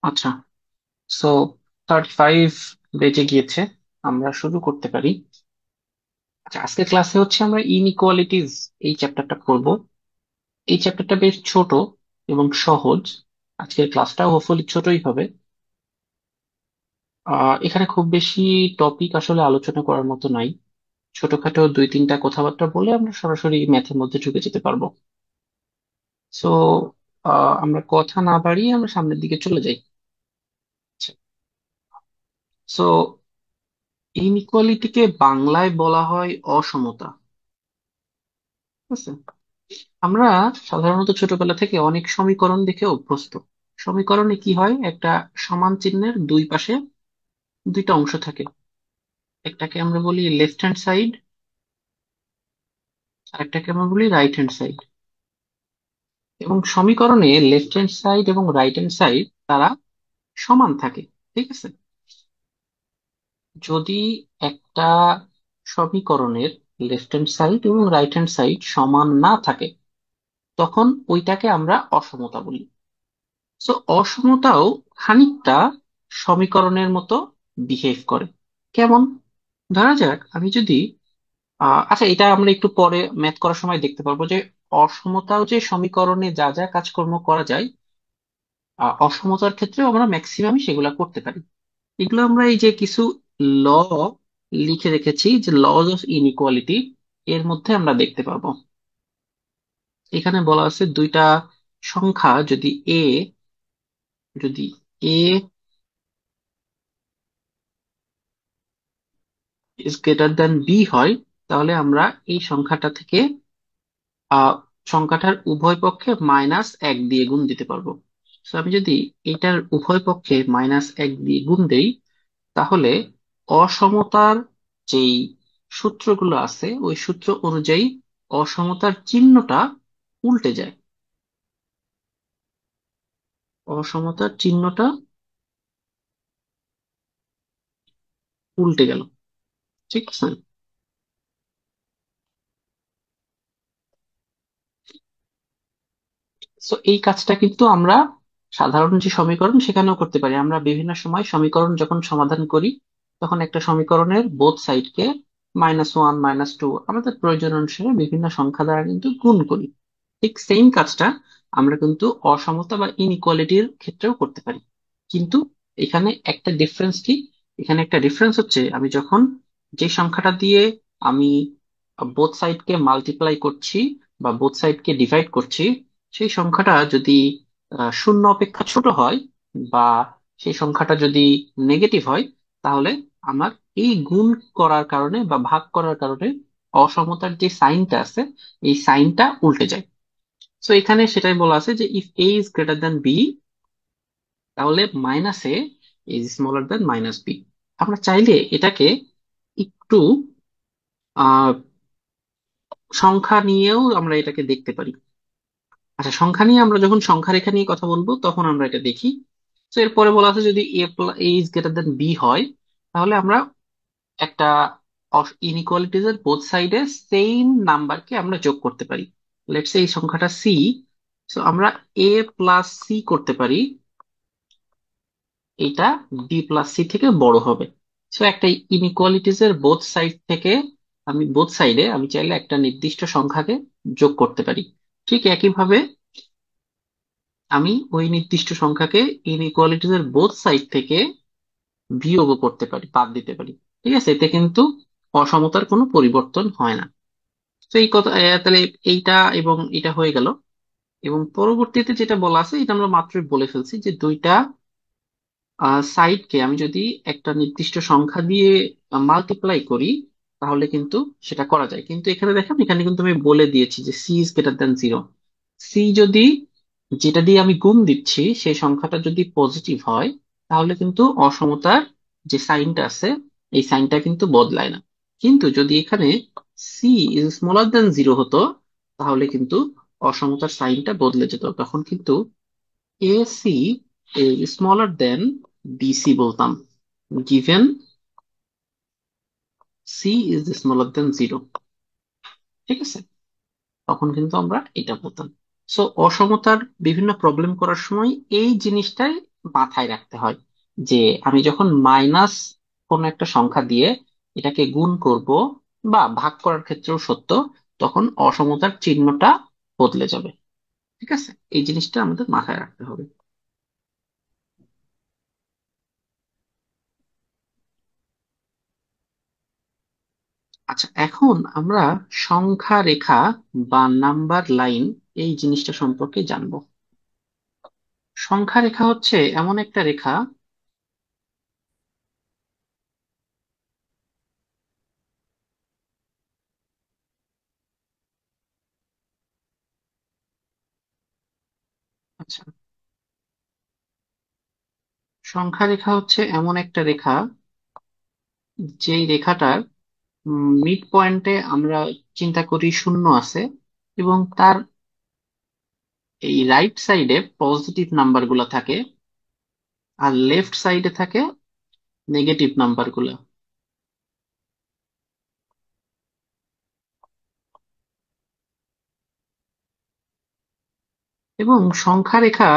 আচ্ছা, সো 35 বেজে গিয়েছে, আমরা শুরু করতে পারি। আচ্ছা, আজকের ক্লাসে হচ্ছে আমরা ইনইকুয়ালিটিজ এই চ্যাপ্টারটা করব। এই চ্যাপ্টারটা বেশ ছোট এবং সহজ। আজকের ক্লাসটাও হোপফুলি ছোটই হবে। এখানে খুব বেশি টপিক আসলে আলোচনা করার মতো নাই। ছোটখাটো দুই তিনটা কথাবার্তা বলে আমরা সরাসরি ম্যাথের মধ্যে ঢুকে যেতে পারবো। সো আমরা কথা না বাড়িয়ে আমরা সামনের দিকে চলে যাই। সো ইনইকুয়ালিটিকে বাংলায় বলা হয় অসমতা। ঠিক আছে? আমরা সাধারণত ছোটবেলা থেকে অনেক সমীকরণ দেখে অভ্যস্ত। সমীকরণে কি হয়, একটা সমান চিহ্নের দুই পাশে দুইটা অংশ থাকে। একটাকে আমরা বলি লেফট হ্যান্ড সাইড, আর একটাকে আমরা বলি রাইট হ্যান্ড সাইড। এবং সমীকরণে লেফট হ্যান্ড সাইড এবং রাইট হ্যান্ড সাইড তারা সমান থাকে। ঠিক আছে? যদি একটা সমীকরণের লেফট হ্যান্ড সাইড এবং রাইট হ্যান্ড সাইড সমান না থাকে, তখন ওইটাকে আমরা অসমতা বলি। সো অসমতাও খানিকটা সমীকরণের মতো বিহেভ করে। কেমন? ধরা যাক আমি যদি আচ্ছা, এটা আমরা একটু পরে ম্যাথ করার সময় দেখতে পারবো যে অসমতাও যে সমীকরণে যা যা কাজকর্ম করা যায়, অসমতার ক্ষেত্রেও আমরা ম্যাক্সিমাম সেগুলা করতে পারি। এগুলো আমরা এই যে কিছু ল লিখে রেখেছি, যে লজ অফ ইনইকুয়ালিটি, এর মধ্যে আমরা দেখতে পাবো। এখানে বলা আছে দুইটা সংখ্যা যদি এ ইজ গ্রেটার দ্যান বি হয়, তাহলে আমরা এই সংখ্যাটা থেকে আহ সংখ্যাটার উভয় পক্ষে -1 দিয়ে গুণ দিতে পারবো। তো আমি যদি এটার উভয় পক্ষে -1 দিয়ে গুণ দেই, তাহলে অসমতার যেই সূত্রগুলো আছে ওই সূত্র অনুযায়ী অসমতার চিহ্নটা উল্টে যায়। অসমতার চিহ্নটা উল্টে গেল। ঠিক আছে? তো এই কাজটা কিন্তু আমরা সাধারণ যে সমীকরণ সেখানেও করতে পারি। আমরা বিভিন্ন সময় সমীকরণ যখন সমাধান করি, তখন একটা সমীকরণের বোথ সাইডকে -1 -2 আমাদের প্রয়োজন অনুসারে বিভিন্ন সংখ্যা দ্বারা কিন্তু গুণ করি। ঠিক সেম কাজটা আমরা কিন্তু অসমতা বা ইনইকুয়ালিটির ক্ষেত্রেও করতে পারি। কিন্তু এখানে একটা ডিফারেন্স কি? এখানে একটা ডিফারেন্স হচ্ছে, আমি যখন যে সংখ্যাটা দিয়ে আমি বোথ সাইডকে মাল্টিপ্লাই করছি বা বোথ সাইডকে ডিভাইড করছি, সেই সংখ্যাটা যদি শূন্য অপেক্ষা ছোট হয়, বা সেই সংখ্যাটা যদি নেগেটিভ হয়, তাহলে আমার এই গুণ করার কারণে বা ভাগ করার কারণে অসমতার যে সাইনটা আছে এই সাইনটা উল্টে যায়। তো এখানে সেটাই বলা আছে যে if A is greater than B, তাহলে -a is smaller than -b। আমরা চাইলে এটাকে একটু আহ সংখ্যা নিয়েও আমরা এটাকে দেখতে পারি। আচ্ছা, সংখ্যা নিয়ে আমরা যখন সংখ্যা রেখা নিয়ে কথা বলবো তখন আমরা এটা দেখি। তো এরপরে বলা আছে যদি এ ইজ গ্রেটার দেন বি হয়, তাহলে আমরা একটা ইনইকুয়ালিটিজ এর বোথ সাইডে সেম নাম্বারকে আমরা যোগ করতে পারি। লেটস সে এই সংখ্যাটা সি। তো আমরা এ প্লাস সি করতে পারি, এটা বি প্লাস সি থেকে বড় হবে। সো একটা ইনইকুয়ালিটিজ এর বোথ সাইড থেকে বোথ সাইডে আমি চাইলে একটা নির্দিষ্ট সংখ্যাকে যোগ করতে পারি। ঠিক একইভাবে আমি ওই নির্দিষ্ট সংখ্যাকে ইনইকুয়ালিটিজ এর বোথ সাইড থেকে বিয়োগও করতে পারি, বাদ দিতে পারি। ঠিক আছে? এতে কিন্তু অসমতার কোনো পরিবর্তন হয় না। তো এই কথা তাহলে এইটা এবং এটা হয়ে গেল। এবং পরবর্তীতে যেটা বলা আছে এটা আমরা মাত্রই বলে ফেলছি, যে দুইটা সাইডকে আমি যদি একটা নির্দিষ্ট সংখ্যা দিয়ে মাল্টিপ্লাই করি, তাহলে কিন্তু সেটা করা যায়। কিন্তু এখানে দেখেন, এখানে কিন্তু আমি বলে দিয়েছি যে C is greater than 0। C যদি, যেটা দিয়ে আমি গুণ দিচ্ছি সেই সংখ্যাটা যদি পজিটিভ হয়, তাহলে কিন্তু অসমতার যে সাইনটা আছে এই সাইনটা কিন্তু বদলায় না। কিন্তু যদি এখানে সি ইজ স্মলার দ্যান 0 হতো, তাহলে কিন্তু অসমতার সাইনটা বদলে যেত। তখন কিন্তু AC is smaller than BC বলতাম, given C is smaller than 0। ঠিক আছে? তখন কিন্তু আমরা এটা বলতাম। সো অসমতার বিভিন্ন প্রবলেম করার সময় এই জিনিসটাই মাথায় রাখতে হয় যে আমি যখন মাইনাস কোন একটা সংখ্যা দিয়ে এটাকে গুণ করব বা ভাগ করার ক্ষেত্রেও সত্য, তখন অসমতার চিহ্নটা বদলে যাবে। ঠিক আছে, এই জিনিসটা আমাদের মাথায় রাখতে হবে। আচ্ছা, এখন আমরা সংখ্যা রেখা বা নাম্বার লাইন এই জিনিসটা সম্পর্কে জানবো। সংখ্যা রেখা হচ্ছে এমন একটা রেখা। আচ্ছা, সংখ্যা রেখা হচ্ছে এমন একটা রেখা যেই রেখাটার মিড পয়েন্টে আমরা চিন্তা করি শূন্য আছে, এবং তার এই রাইট সাইডে পজিটিভ নাম্বার গুলা থাকে আর লেফট সাইডে থাকে নেগেটিভ নাম্বার গুলা। এবং সংখ্যা রেখা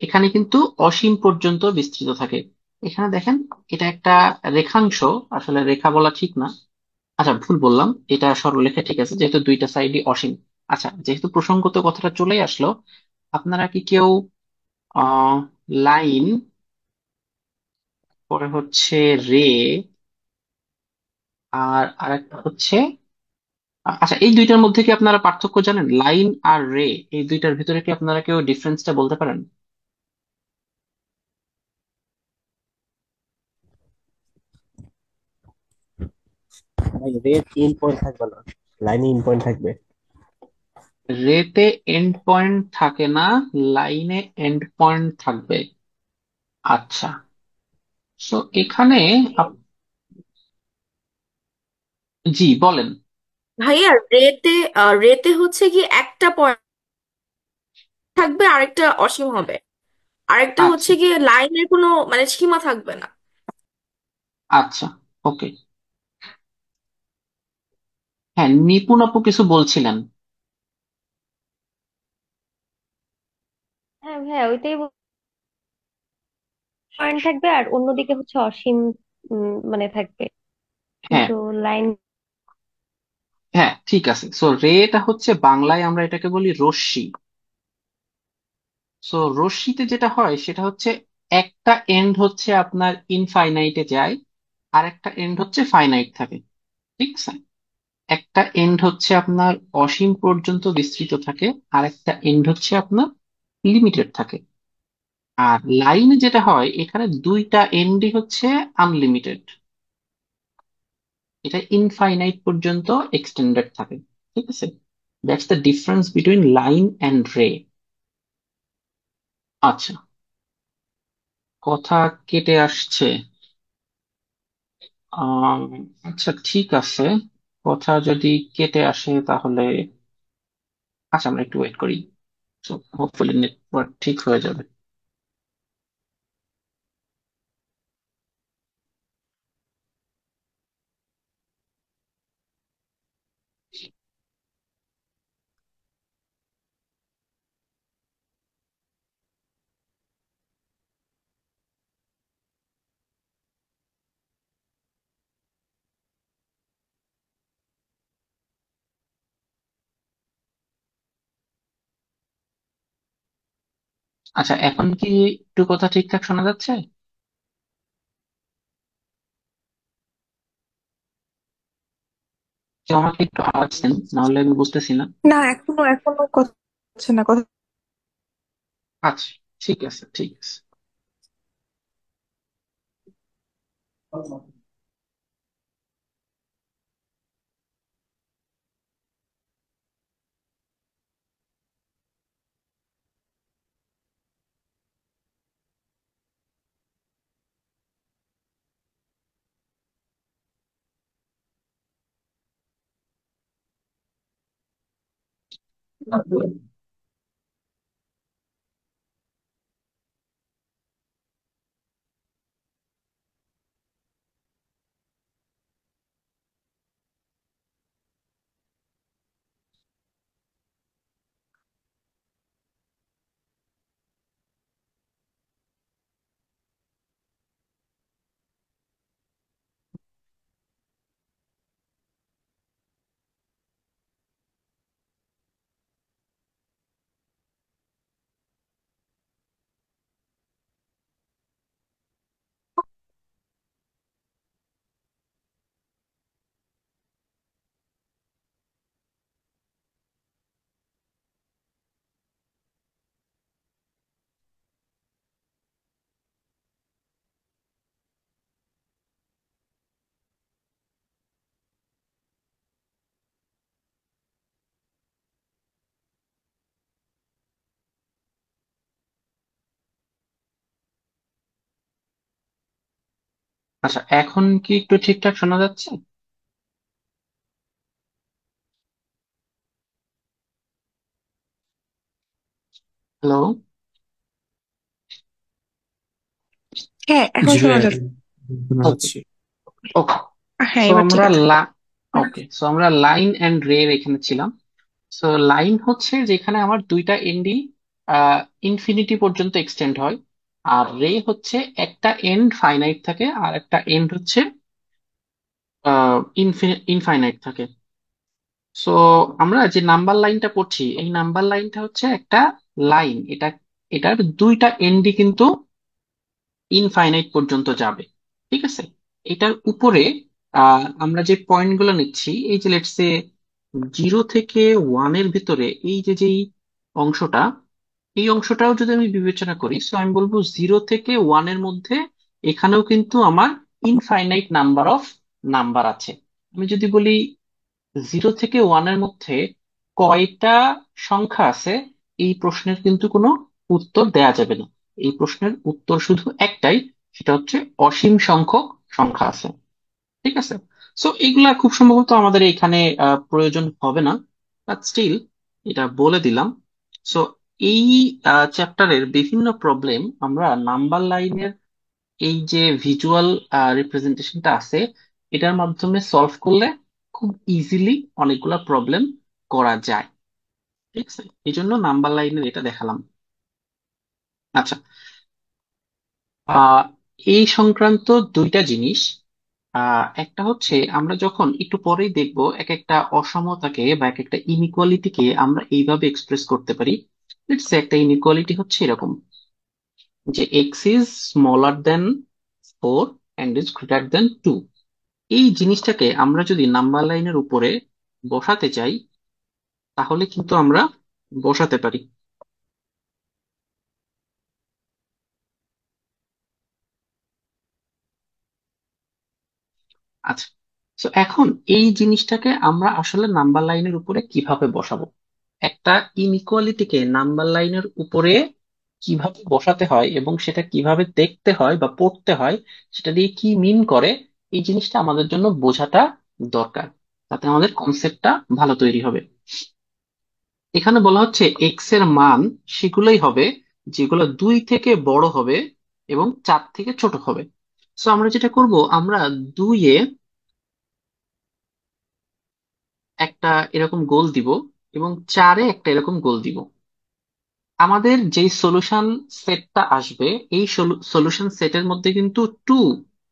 এখানে কিন্তু অসীম পর্যন্ত বিস্তৃত থাকে। এখানে দেখেন, এটা একটা রেখাংশ, আসলে রেখা বলা ঠিক না। আচ্ছা, ভুল বললাম, এটা সরলরেখা ঠিক আছে যেহেতু দুইটা সাইডই অসীম। আচ্ছা, যেহেতু প্রসঙ্গত কথাটা চলেই আসলো, আপনারা কি কেউ লাইন, পরে হচ্ছে রে, আর আরেকটা হচ্ছে আচ্ছা, এই দুইটার মধ্যে কি আপনারা পার্থক্য জানেন? লাইন আর রে, এই দুইটার ভিতরে কি আপনারা কেউ ডিফারেন্সটা বলতে পারেন? ভাই রেড এন্ড পয়েন্ট থাকবে না, লাইনে এন্ড পয়েন্ট থাকবে। রেতে এন্ড পয়েন্ট থাকে না, লাইনে এন্ড পয়েন্ট থাকবে। আচ্ছা, তো এখানে আপ- জি বলেন। ভাইয়া রেতে রেতে হচ্ছে কি একটা পয়েন্ট থাকবে, আরেকটা অসীম হবে। আরেকটা আচ্ছা, হচ্ছে কি লাইনের কোনো মানে সীমা থাকবে না। আচ্ছা, ওকে। হ্যাঁ, নিপুণ আপু কিছু বলছিলেন। হ্যাঁ হ্যাঁ, ওইটাই পয়েন্ট থাকবে আর অন্যদিকে হচ্ছে অসীম মানে থাকবে, হ্যাঁ, কিন্তু লাইন। হ্যাঁ, ঠিক আছে। সো রেটা হচ্ছে বাংলায় আমরা এটাকে বলি রশ্মি। সো রশ্মিতে যেটা হয় সেটা হচ্ছে একটা এন্ড হচ্ছে আপনার ইনফাইনাইটে যায়, আর একটা এন্ড হচ্ছে ফাইনাইট থাকে। ঠিক আছে, একটা এন্ড হচ্ছে আপনার অসীম পর্যন্ত বিস্তৃত থাকে, আর একটা এন্ড হচ্ছে আপনার লিমিটেড থাকে। আর লাইনে যেটা হয় এখানে দুইটা এন্ডই হচ্ছে আনলিমিটেড, এটা ইনফাইনাইট পর্যন্ত এক্সটেন্ডেড থাকে। ঠিক আছে, that's the difference between line and রে। আচ্ছা, কথা কেটে আসছে। আম, আচ্ছা, ঠিক আছে, কথা যদি কেটে আসে তাহলে আচ্ছা, আমরা একটু ওয়েট করি। হোপফুলি নেটওয়ার্ক ঠিক হয়ে যাবে। আচ্ছা, এখন কি একটু কথা ঠিকঠাক শোনা যাচ্ছে? কেউ আমাকে একটু আওয়াজ দেন, নাহলে আমি বুঝতেছি না। না, এখনো এখনো কথা হচ্ছে না, কথা। আচ্ছা, ঠিক আছে, ঠিক আছে। আচ্ছা, এখন কি একটু ঠিকঠাক শোনা যাচ্ছে? হ্যালো। হ্যাঁ, এখন জি শোনা ভাইয়া, যাচ্ছে। শোনা ওকে, যাচ্ছে। ওকে। হ্যাঁ, সো এবার ঠিক আমরা আছে। আমরা লাইন এন্ড রে এর এখানে ছিলাম। সো লাইন হচ্ছে যেখানে আমার দুইটা এন্ডই ইনফিনিটি পর্যন্ত এক্সটেন্ড হয়, আর রে হচ্ছে একটা এন্ড ফাইনাইট থাকে আর একটা এন্ড হচ্ছে ইনফাইনাইট থাকে। সো আমরা যে নাম্বার লাইনটা পড়ছি, এই নাম্বার লাইনটা হচ্ছে একটা লাইন, এটার দুইটা এন্ডই কিন্তু ইনফাইনাইট পর্যন্ত যাবে। ঠিক আছে, এটার উপরে আমরা যে পয়েন্ট গুলো নিচ্ছি, এই যে লেটস সে 0 থেকে 1 এর ভিতরে এই যে যেই অংশটা, এই অংশটাও যদি আমি বিবেচনা করি, সো আমি বলবো 0 থেকে 1 এর মধ্যে এখানেও কিন্তু আমার ইনফাইনাইট নাম্বার অফ নাম্বার আছে। আমি যদি বলি 0 থেকে 1 এর মধ্যে কয়টা সংখ্যা আছে, এই প্রশ্নের কিন্তু কোনো উত্তর দেয়া যাবে না। এই প্রশ্নের উত্তর শুধু একটাই, সেটা হচ্ছে অসীম সংখ্যক সংখ্যা আছে। ঠিক আছে, সো এগুলা খুব সম্ভবত আমাদের এখানে প্রয়োজন হবে না, বাট স্টিল এটা বলে দিলাম। সো এই চ্যাপ্টারের বিভিন্ন প্রবলেম আমরা নাম্বার লাইনের এই যে ভিজুয়াল রিপ্রেজেন্টেশনটা আছে, এটার মাধ্যমে সলভ করলে খুব ইজিলি অনেকগুলা প্রবলেম করা যায়। ঠিক আছে, এই জন্য নাম্বার লাইনের এটা দেখালাম। আচ্ছা, আহ এই সংক্রান্ত দুইটা জিনিস, একটা হচ্ছে আমরা যখন একটু পরেই দেখব এক একটা অসমতাকে বা এক একটা ইনইকুয়ালিটিকে আমরা এইভাবে এক্সপ্রেস করতে পারি। লেটস সে একটা ইনইকুয়ালিটি হচ্ছে এরকম, যে x is smaller then 4 and is greater than 2। এই জিনিসটাকে আমরা যদি নাম্বার লাইনের উপরে বসাতে চাই, তাহলে কিন্তু আমরা বসাতে পারি। আচ্ছা, তো এখন এই জিনিসটাকে আমরা আসলে নাম্বার লাইনের উপরে কিভাবে বসাবো, একটা ইনইকুয়ালিটিকে নাম্বার লাইনের উপরে কিভাবে বসাতে হয় এবং সেটা কিভাবে দেখতে হয় বা পড়তে হয়, সেটা দিয়ে কি মিন করে, এই জিনিসটা আমাদের জন্য বোঝাটা দরকার, তাতে আমাদের কনসেপ্টটা ভালো তৈরি হবে। এখানে বলা হচ্ছে এক্স এর মান সেগুলোই হবে যেগুলো 2 থেকে বড় হবে এবং 4 থেকে ছোট হবে। সো আমরা যেটা করব, আমরা 2-এ একটা এরকম গোল দিব এবং 4-এ একটা এরকম গোল দিব। আমাদের যেই সলিউশন সেটটা আসবে, এই সলিউশন সেটের মধ্যে কিন্তু 2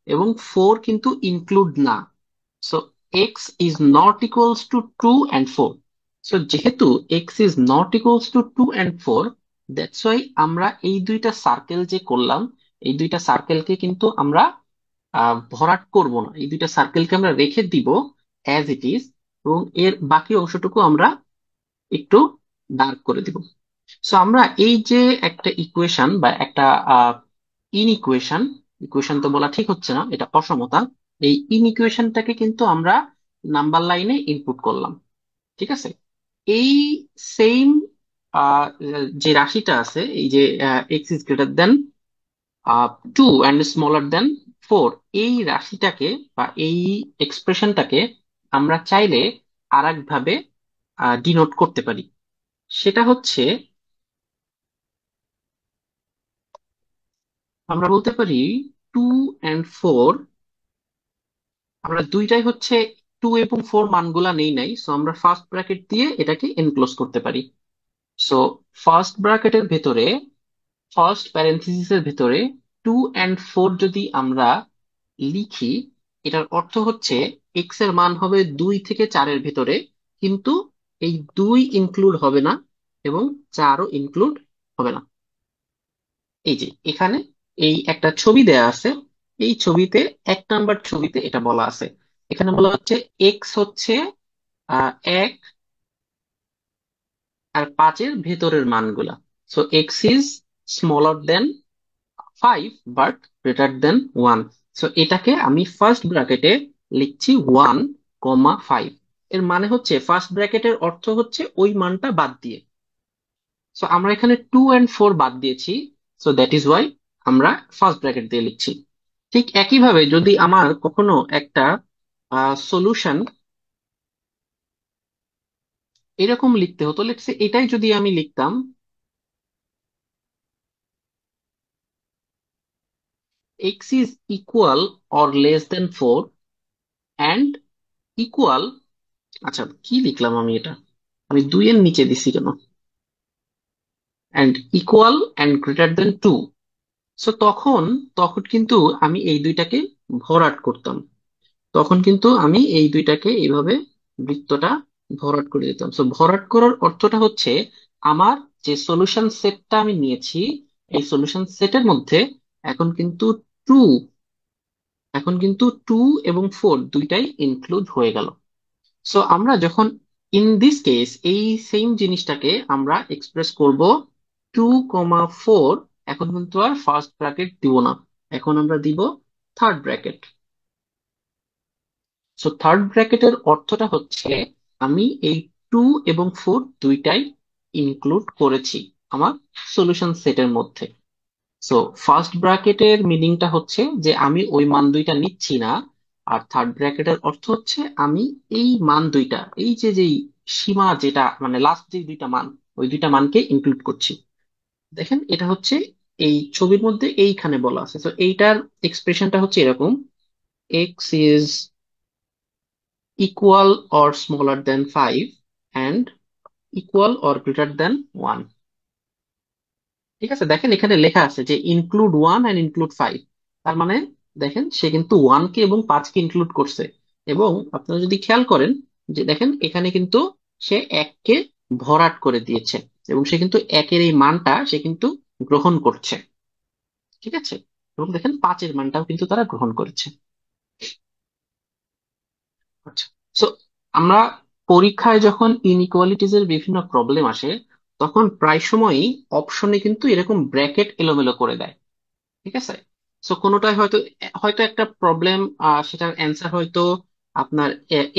এবং 4 কিন্তু ইনক্লুড না। So x is not equals to 2 and 4। So যেহেতু x is not equals to 2 and 4, that's why আমরা এই দুইটা সার্কেল যে করলাম, এই দুইটা সার্কেলকে কিন্তু আমরা ভরাট করব না, এই দুইটা সার্কেলকে আমরা রেখে দিব অ্যাজ ইট ইজ, এবং এর বাকি অংশটুকু আমরা একটু ডার্ক করে দিব। সো আমরা এই যে একটা ইকুয়েশন বা একটা ইনইকুয়েশন, ইকুয়েশন তো বলা ঠিক হচ্ছে না, এটা অসমতা, এই ইনইকুয়েশনটাকে কিন্তু আমরা নাম্বার লাইনে ইনপুট করলাম। ঠিক আছে, এই সেম যে রাশিটা আছে, এই যে x is greater than 2 and smaller than 4, এই রাশিটাকে বা এই এক্সপ্রেশনটাকে আমরা চাইলে আর এক ভাবে ডিনোট করতে পারি। সেটা হচ্ছে, আমরা বলতে পারি 2 and 4, আমরা দুইটাই হচ্ছে 2 এবং 4 মানগুলা নেই নাই, সো আমরা ফার্স্ট ব্র্যাকেট দিয়ে এটাকে এনক্লোজ করতে পারি। সো ফার্স্ট ব্র্যাকেটের ভেতরে, ফার্স্ট প্যারেন্থিসিসের ভেতরে 2 and 4 যদি আমরা লিখি, এটার অর্থ হচ্ছে এক্স এর মান হবে 2 থেকে 4-এর ভেতরে, কিন্তু এই 2 ইনক্লুড হবে না এবং 4ও ইনক্লুড হবে না। এই যে এখানে এই একটা ছবি দেয়া আছে, এই ছবিতে 1 নাম্বার ছবিতে এটা বলা আছে। এখানে বলা হচ্ছে এক্স হচ্ছে 1 আর 5-এর ভেতরের মানগুলা। So x is smaller than 5 but greater than 1। So এটাকে আমি ফার্স্ট ব্র্যাকেটে লিখছি 1, 5। এর মানে হচ্ছে ফার্স্ট ব্র্যাকেটের অর্থ হচ্ছে ওই মানটা বাদ দিয়ে। সো আমরা এখানে 2 and 4 বাদ দিয়েছি, সো দ্যাট ইজ ওয়াই আমরা ফার্স্ট ব্র্যাকেট দিয়ে লিখছি। ঠিক একইভাবে যদি আমার কখনো একটা সলিউশন এরকম লিখতে হতো, লেটস সে এটাই যদি আমি লিখতাম x is equal or less than 4 and equal, আচ্ছা কি লিখলাম আমি এটা, আমি 2 এর নিচে দিছি কেন, and equal and greater than 2, so তখন তখন কিন্তু আমি এই দুইটাকে ভরাট করতাম, তখন কিন্তু আমি এই দুইটাকে এইভাবে বৃত্তটা ভরাট করে দিতাম। সো ভরাট করার অর্থটা হচ্ছে আমার যে সলিউশন সেটটা আমি নিয়েছি, এই সলিউশন সেটের মধ্যে এখন কিন্তু টু এখন কিন্তু 2 এবং 4 দুইটাই ইনক্লুড হয়ে গেল। সো আমরা যখন ইন দিস কেস এই সেম জিনিসটাকে আমরা এক্সপ্রেস করব 2,4, এখন কিন্তু আর ফার্স্ট ব্র্যাকেট দিব না, এখন আমরা দিব থার্ড ব্র্যাকেট। সো থার্ড ব্র্যাকেটের অর্থটা হচ্ছে আমি এই 2 এবং 4 দুইটাই ইনক্লুড করেছি আমার সলিউশন সেটের মধ্যে। সো ফার্স্ট ব্র্যাকেটের মিনিংটা হচ্ছে যে আমি ওই মান দুইটা নিচ্ছি না, আর থার্ড ব্র্যাকেটের অর্থ হচ্ছে আমি এই মান দুইটা, এই যে যেই সীমা যেটা মানে লাস্ট যে দুইটা মান, ওই দুইটা মানকে ইনক্লুড করছি। দেখেন এটা হচ্ছে এই ছবির মধ্যে এইখানে বলা আছে। তো এইটার এক্সপ্রেশনটা হচ্ছে এরকম: x is equal or smaller than 5 and equal or greater than 1। ঠিক আছে, দেখেন এখানে লেখা আছে যে ইনক্লুড 1 and ইনক্লুড 5, তার মানে দেখেন সে কিন্তু 1 কে এবং 5 কে ইনক্লুড করছে। এবং আপনারা যদি খেয়াল করেন যে দেখেন এখানে কিন্তু সে 1 কে ভরাট করে দিয়েছে, এবং সে কিন্তু 1 এর এই মানটা সে কিন্তু গ্রহণ করছে। ঠিক আছে, এবং দেখেন 5 এর মানটাও কিন্তু তারা গ্রহণ করেছে। আচ্ছা, সো আমরা পরীক্ষায় যখন ইনইকুয়ালিটিজ এর বিভিন্ন প্রবলেম আসে, তখন প্রায় সময়ই অপশনে কিন্তু এরকম ব্র্যাকেট এলোমেলো করে দেয়। ঠিক আছে, সো কোনোটায় হয়তো হয়তো একটা প্রবলেম, সেটার অ্যান্সার হয়তো আপনার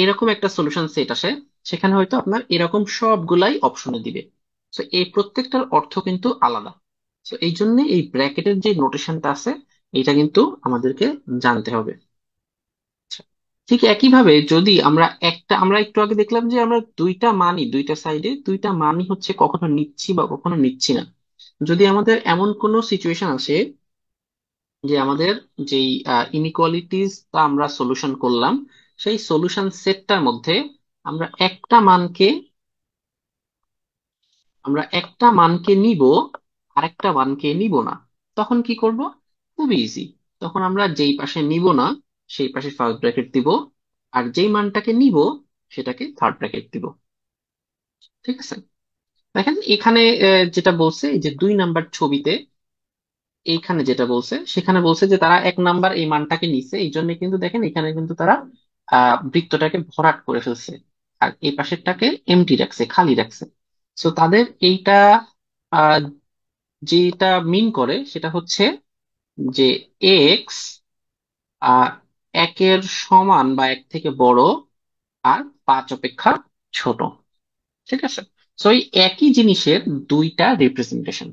এরকম একটা সলিউশন সেট আসে, সেখানে হয়তো আপনার এরকম সবগুলাই অপশনে দিবে। সো এই প্রত্যেকটার অর্থ কিন্তু আলাদা। সো এই জন্য এই ব্র্যাকেটের যে নোটেশনটা আছে, এটা কিন্তু আমাদেরকে জানতে হবে। আচ্ছা, ঠিক একইভাবে যদি আমরা একটু আগে দেখলাম যে আমরা দুইটা মানই, দুইটা সাইডে দুইটা মানই হচ্ছে কখনো নিচ্ছি বা কখনো নিচ্ছি না। যদি আমাদের এমন কোনো সিচুয়েশন আসে যে আমাদের যেই ইনইকুয়ালিটিসটা আমরা সলিউশন করলাম, সেই সলিউশন সেটটার মধ্যে আমরা একটা মানকে নিব, আরেকটা মানকে নিব না, তখন কি করব? খুবই ইজি। তখন আমরা যেই পাশে নিব না সেই পাশে ফার্স্ট ব্র্যাকেট দিব, আর যেই মানটাকে নিব সেটাকে থার্ড ব্র্যাকেট দিব। ঠিক আছে, দেখেন এখানে যেটা বলছে এই যে 2 নাম্বার ছবিতে, এইখানে যেটা বলছে সেখানে বলছে যে তারা 1 নাম্বার এই মানটাকে নিছে, এই জন্য কিন্তু দেখেন এখানে কিন্তু তারা বৃত্তটাকে ভরাট করে ফেলছে, আর এই পাশেরটাকে এমটি রাখছে, খালি রাখছে। সো তাদের এইটা আহ, যেটা মিন করে সেটা হচ্ছে যে এক্স 1-এর সমান বা 1 থেকে বড়, আর 5 অপেক্ষা ছোট। ঠিক আছে, সো এই একই জিনিসের দুইটা রিপ্রেজেন্টেশন,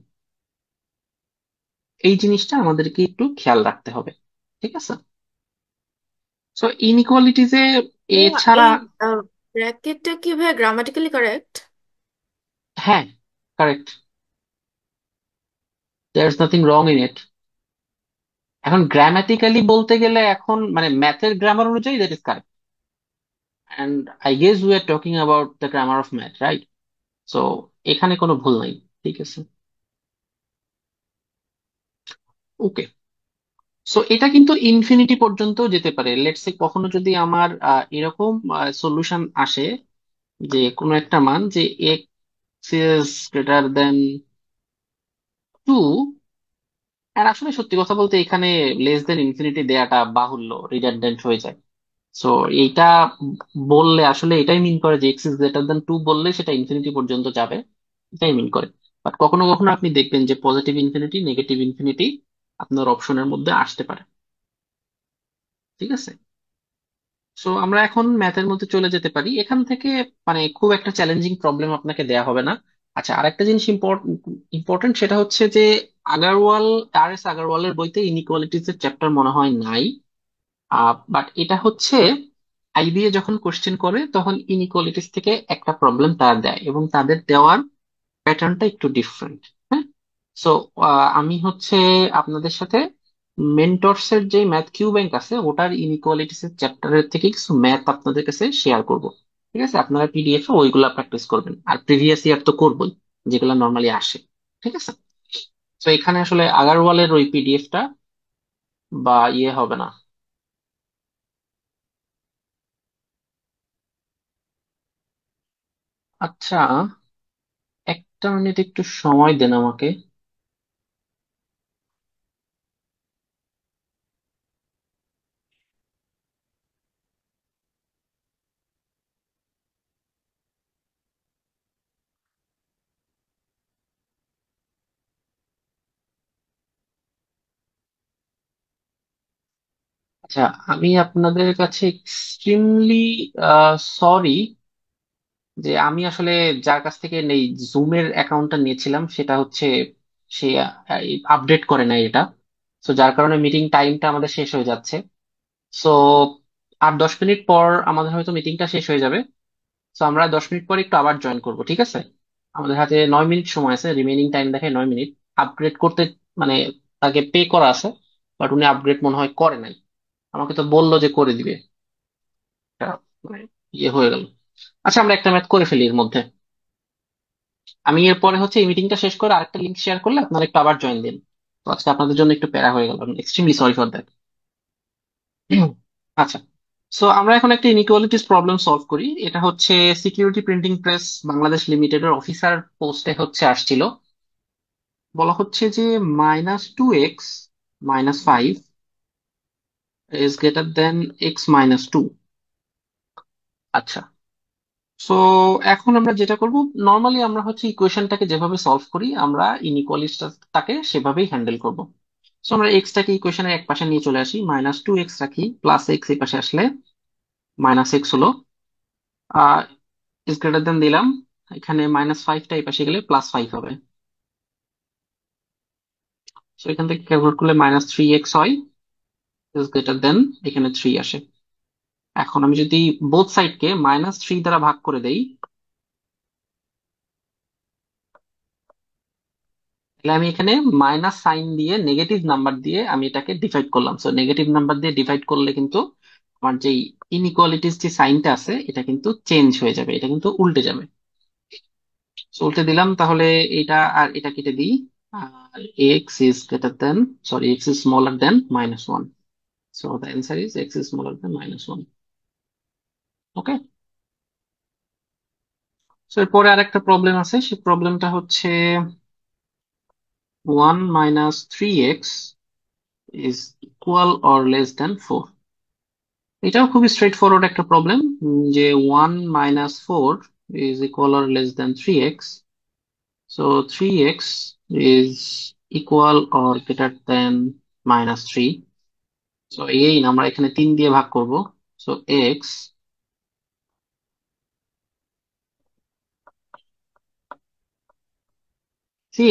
এই জিনিসটা আমাদেরকে একটু খেয়াল রাখতে হবে। ঠিক আছে, সো ইনইকুয়ালিটিজে ভাইয়া, এছাড়া, এই ব্র্যাকেটটা কি ভাইয়া গ্রামাটিক্যালি কারেক্ট? হ্যাঁ correct, there is nothing wrong in it. এখন গ্রামাটিক্যালি বলতে গেলে এখন মানে ম্যাথের গ্রামার অনুযায়ী that is correct, and I guess we are talking about the grammar of math, right? So এখানে কোনো ভুল নাই। ঠিক আছে, ওকে। সো এটা কিন্তু ইনফিনিটি পর্যন্ত যেতে পারে। লেটস সে কখনো যদি আমার এরকম সলিউশন আসে যে কোনো একটা মান যে এক্স ইজ গ্রেটার দেন 2, আর আসলে সত্যি কথা বলতে এখানে লেস দেন ইনফিনিটি দেয়াটা বাহুল্য, রিডান্ডেন্ট হয়ে যায়। সো এইটা বললে আসলে এটাই মিন করে যে এক্স ইজ গ্রেটার দেন 2 বললে সেটা ইনফিনিটি পর্যন্ত যাবে, এটাই মিন করে। বাট কখনো কখনো আপনি দেখবেন যে পজিটিভ ইনফিনিটি, নেগেটিভ ইনফিনিটি আপনার অপশনের মধ্যে আসতে পারে। ঠিক আছে, সো আমরা এখন ম্যাথের মধ্যে চলে যেতে পারি এখান থেকে। মানে খুব একটা চ্যালেঞ্জিং প্রবলেম আপনাকে দেয়া হবে না। আচ্ছা, আরেকটা জিনিস ইম্পর্টেন্ট, সেটা হচ্ছে যে আগারওয়াল, আর এস আগারওয়ালের বইতে ইনইকুয়ালিটিজ এর চ্যাপ্টার মনে হয় নাই। বাট এটা হচ্ছে আইবিএ যখন কোশ্চেন করে তখন ইনইকুয়ালিটিস থেকে একটা প্রবলেম তার দেয়, এবং তাদের দেওয়ার প্যাটার্নটা একটু ডিফারেন্ট। হ্যাঁ, সো আমি হচ্ছে আপনাদের সাথে মেন্টরস এর যে ম্যাথ কিউ ব্যাংক আছে ওটার ইনইকুয়ালিটিস এর চ্যাপ্টারের থেকে কিছু ম্যাথ আপনাদের কাছে শেয়ার করব। ঠিক আছে, আপনারা পিডিএফ এ ওইগুলা প্র্যাকটিস করবেন, আর প্রিভিয়াস ইয়ার তো করবোই, যেগুলো নর্মালি আসে। ঠিক আছে, তো এখানে আসলে আগারওয়ালের ওই পিডিএফটা বা ইয়ে হবে না। আচ্ছা, একটা মিনিট একটু সময় দেন আমাকে। আচ্ছা, আমি আপনাদের কাছে এক্সট্রিমলি সরি যে আমি আসলে যার কাছ থেকে এই জুমের অ্যাকাউন্টটা নিয়েছিলাম সেটা হচ্ছে সে আপডেট করে নাই এটা। তো যার কারণে মিটিং টাইমটা আমাদের শেষ হয়ে যাচ্ছে। সো আর 10 মিনিট পর আমাদের হয়তো মিটিংটা শেষ হয়ে যাবে। তো আমরা 10 মিনিট পরে একটু আবার জয়েন করব, ঠিক আছে? আমাদের হাতে 9 মিনিট সময় আছে, রিমেইনিং টাইম দেখে 9 মিনিট। আপগ্রেড করতে মানে তাকে পে করা আছে, বাট উনি আপগ্রেড মনে হয় করে নাই। আমাকে তো বললো যে করে দিবে। এটা মানে ইয়ে হয়ে গেল। আচ্ছা, আমরা একটা ম্যাথ করে ফেলি এর মধ্যে। আমি এরপরে হচ্ছে এই মিটিংটা শেষ করে আরেকটা লিঙ্ক শেয়ার করলে আপনারা একটু আবার জয়েন দিন। তো আজকে আপনাদের জন্য একটু প্যারা হয়ে গেল, এক্সট্রিমলি সরি ফর দ্যাট। আচ্ছা, সো আমরা এখন একটা ইনইকুয়ালিটিস প্রবলেম সলভ করি। এটা হচ্ছে সিকিউরিটি প্রিন্টিং প্রেস বাংলাদেশ লিমিটেডের অফিসার পোস্টে হচ্ছে আসছিল। বলা হচ্ছে যে -2x -5 is greater then x-2। আচ্ছা, সো এখন আমরা যেটা করব, নর্মালি আমরা হচ্ছে ইকুয়েশনটাকে যেভাবে সলভ করি আমরা ইনইকুয়ালিটিটাকে সেভাবেই হ্যান্ডেল করব। সো আমরা এক্সটাকে ইকুয়েশনের এক পাশে নিয়ে চলে আসি, -2x রাখি, প্লাস এক্স এই পাশে আসলে -x হলো, ইজ গ্রেটার দেন দিলাম। এখানে -5টা এই পাশে গেলে +5 হবে। সো এখান থেকে ক্যালকুলেট করলে -3x হয়, ইজ গ্রেটার দেন এখানে 3 আসে। এখন আমি যদি বোথ সাইডকে -3 দ্বারা ভাগ করে দেই, তাহলে আমি এখানে মাইনাস সাইন দিয়ে নেগেটিভ নাম্বার দিয়ে আমি এটাকে ডিভাইড করলাম। সো নেগেটিভ নাম্বার দিয়ে ডিভাইড করলে কিন্তু আমার যেই ইনইকুয়ালিটিস যে সাইনটা আছে এটা কিন্তু চেঞ্জ হয়ে যাবে, এটা কিন্তু উল্টে যাবে। So, উল্টে দিলাম, তাহলে এটা আর এটা কেটে দিই। আর x is greater than, sorry, x is smaller than -1। So the answer is x is smaller than -1। Okay, so এরপরে আর একটা প্রবলেম আছে, সেই প্রবলেমটা হচ্ছে 1 - 3x is equal or less than 4। এটাও খুবই স্ট্রেট ফরওয়ার্ড একটা প্রবলেম, যে 1 - 4 is equal or less than 3x। So 3x is equal or greater than -3। So এই আমরা এখানে 3 দিয়ে ভাগ করব। সো এক্স,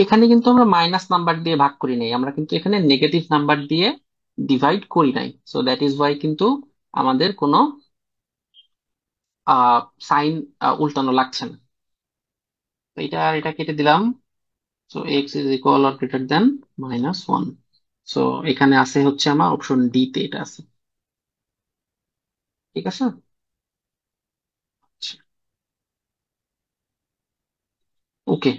এখানে কিন্তু আমরা মাইনাস নাম্বার দিয়ে ভাগ করি নাই, আমরা কিন্তু এখানে নেগেটিভ নাম্বার দিয়ে ডিভাইড করি নাই। সো দ্যাট ইজ ওয়াই কিন্তু আমাদের কোনো সাইন উল্টানো লাগছে না। তো এটা আর এটা কেটে দিলাম। So x is equal or greater than -1। So এখানে আছে হচ্ছে আমার অপশন ডি তে এটা আছে। ঠিক আছে, ওকে।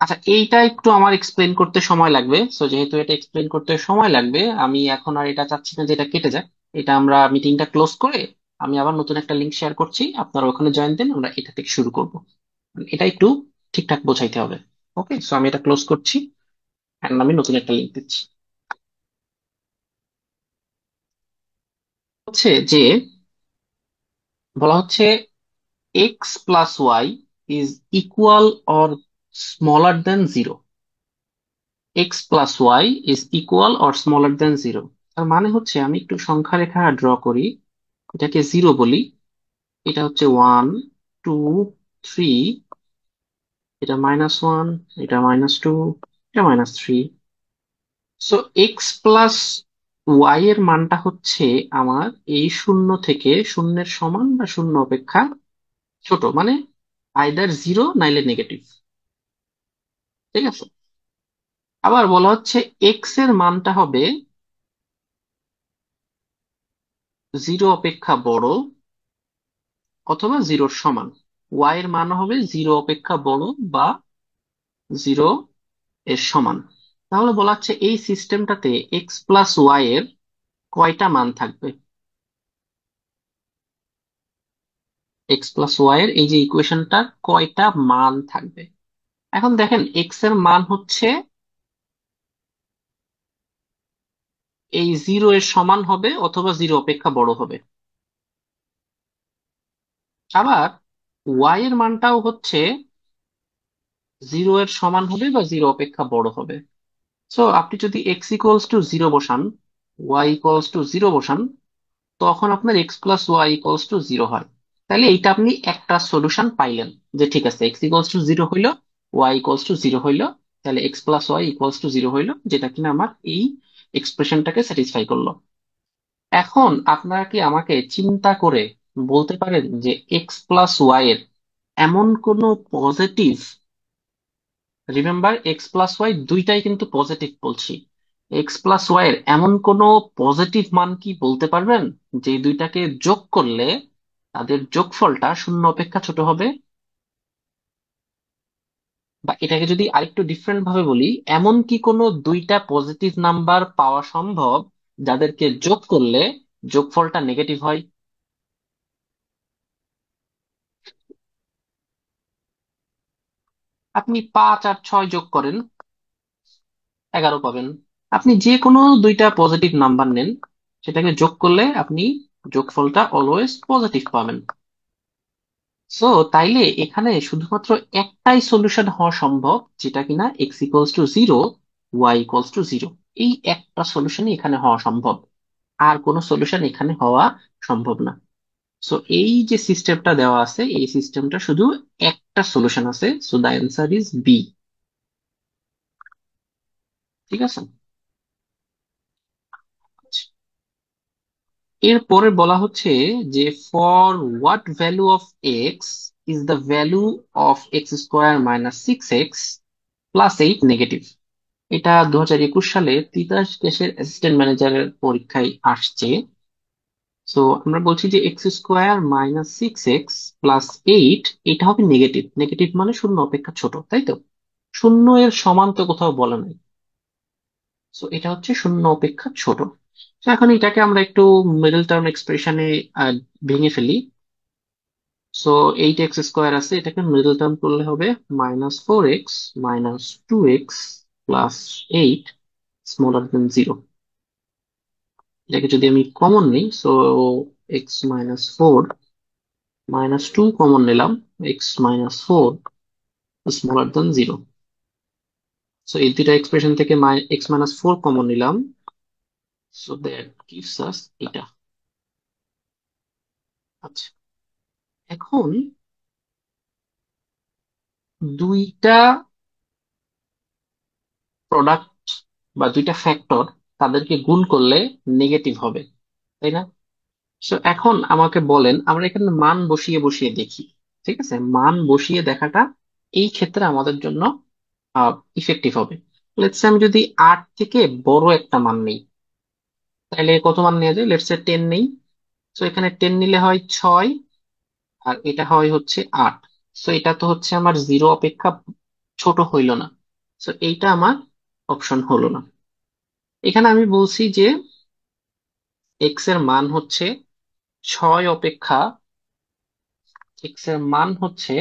আচ্ছা, এইটা একটু আমার এক্সপ্লেন করতে সময় লাগবে। সো যেহেতু এটা এক্সপ্লেন করতে সময় লাগবে, আমি এখন আর এটা চাচ্ছি না যে এটা কেটে যাক। এটা আমরা মিটিংটা ক্লোজ করে আমি আবার নতুন একটা লিংক শেয়ার করছি, আপনারা ওখানে জয়েন দেন, আমরা এটা থেকে শুরু করব। এটা একটু ঠিকঠাক বোঝাইতে হবে। ওকে, সো আমি এটা ক্লোজ করছি, and আমি নতুন একটা লিংক দিচ্ছি। হচ্ছে যে বলা হচ্ছে x+y is equal or smaller then 0। x+y is equal or smaller দেন 0। তার মানে হচ্ছে, আমি একটু সংখ্যা রেখা ড্র করি, এটাকে 0 বলি, এটা হচ্ছে 1 2 3, এটা -1, এটা -2, এটা -3। সো এক্স প্লাস ওয়াই এর মানটা হচ্ছে আমার এই শূন্য থেকে শূন্যের সমান বা শূন্য অপেক্ষা ছোট, মানে আইদার জিরো নাইলে নেগেটিভ। ঠিক আছে, আবার বলা হচ্ছে এক্স এর মানটা হবে জিরো অপেক্ষা বড় অথবা জিরোর সমান, ওয়াই এর মান হবে জিরো অপেক্ষা বড় বা জিরো এর সমান। তাহলে বলা হচ্ছে এই সিস্টেমটাতে এক্স প্লাস ওয়াই এর কয়টা মান থাকবে? এক্স প্লাস ওয়াই এর এই যে ইকুয়েশনটার কয়টা মান থাকবে? এখন দেখেন এক্স এর মান হচ্ছে এই জিরো এর সমান হবে অথবা জিরো অপেক্ষা বড় হবে। আবার ওয়াই এর মানটাও হচ্ছে জিরো এর সমান হবে বা জিরো অপেক্ষা বড় হবে। সো আপনি যদি এক্স ইকুয়ালস টু জিরো বসান, ওয়াই ইকুয়ালস টু জিরো বসান, তখন আপনার x plus y equals to zero হয়। তাহলে এইটা আপনি একটা সলিউশন পাইলেন, যে ঠিক আছে এক্স ইকুয়ালস টু জিরো হইলো, ওয়াই ইকুয়ালস টু জিরো হইলো, তাহলে x plus y equals to zero হইলো, যেটা কিনা আমার এই এক্সপ্রেশনটাকে স্যাটিসফাই করলো। এখন আপনারা কি আমাকে চিন্তা করে বলতে পারেন যে এক্স প্লাস ওয়াই এর এমন কোনো positive, remember x plus y দুইটাই কিন্তু পজিটিভ বলছি, এক্স প্লাস ওয়াই এর এমন কোনো পজিটিভ মান কি বলতে পারবেন যে দুইটাকে যোগ করলে তাদের যোগফলটা শূন্য অপেক্ষা ছোট হবে? বা এটাকে যদি আরেকটু ডিফারেন্ট ভাবে বলি, এমন কি কোনো দুইটা পজিটিভ নাম্বার পাওয়া সম্ভব যাদেরকে যোগ করলে যোগফলটা নেগেটিভ হয়? আপনি 5 আর 6 যোগ করেন, 11 পাবেন। আপনি যে কোনো দুইটা পজিটিভ নাম্বার নেন, সেটাকে যোগ করলে আপনি যোগফলটা অলওয়েজ পজিটিভ পাবেন। সো তাইলে এখানে শুধুমাত্র একটাই সলিউশন হওয়া সম্ভব, যেটা কিনা x equals to zero, y equals to zero. এই একটা সলিউশনই এখানে হওয়া সম্ভব, আর কোনো সলিউশন এখানে হওয়া সম্ভব না। সো এই যে সিস্টেমটা দেওয়া আছে, এই সিস্টেমটা শুধু একটা সলিউশন আছে, so the answer is B. ঠিক আছে, এরপরে বলা হচ্ছে যে for what value of x is the value of x square minus six x plus eight negative. এটা 2021 সালে তিতাস গ্যাসের অ্যাসিস্ট্যান্ট ম্যানেজারের পরীক্ষায় আসছে। সো আমরা বলছি যে x square minus six x plus eight, এটা হবে নেগেটিভ। নেগেটিভ মানে শূন্য অপেক্ষা ছোট, তাই তো? শূন্য এর সমান তো কোথাও বলা নাই, সো এটা হচ্ছে শূন্য অপেক্ষা ছোট। তো এখন এটাকে আমরা একটু মিডল টার্ম এক্সপ্রেশনে ভেঙে ফেলি। সো এইট এক্স স্কোয়ার আছে, এটাকে মিডল টার্ম করলে হবে -4x -2x plus eight smaller দেন জিরো। এটাকে যদি আমি কমন নিই, সো x-4 -2 কমন নিলাম, x-4 স্মলার দেন জিরো। সো এই দুইটা এক্সপ্রেশন থেকে x-4 কমন নিলাম, সো দ্যাট গিভস আস এটা। আচ্ছা, এখন দুইটা প্রোডাক্ট বা দুইটা ফ্যাক্টর, তাদেরকে গুণ করলে নেগেটিভ হবে, তাই না? সো এখন আমাকে বলেন, আমরা এখানে মান বসিয়ে বসিয়ে দেখি। ঠিক আছে, মান বসিয়ে দেখাটা এই ক্ষেত্রে আমাদের জন্য ইফেক্টিভ হবে। লেটস আমি যদি 8 থেকে বড় একটা মান নেই, তাহলে কত মান নেওয়া যায়? লেটস 10 নেই। সো এখানে 10 নিলে হয় 6, আর এটা হয় হচ্ছে 8। সো এটা তো হচ্ছে আমার জিরো অপেক্ষা ছোট হইলো না, সো এইটা আমার অপশন হলো না। এখানে আমি বলছি যে এক্স এর মান হচ্ছে 6 অপেক্ষা, এক্স এর মান হচ্ছে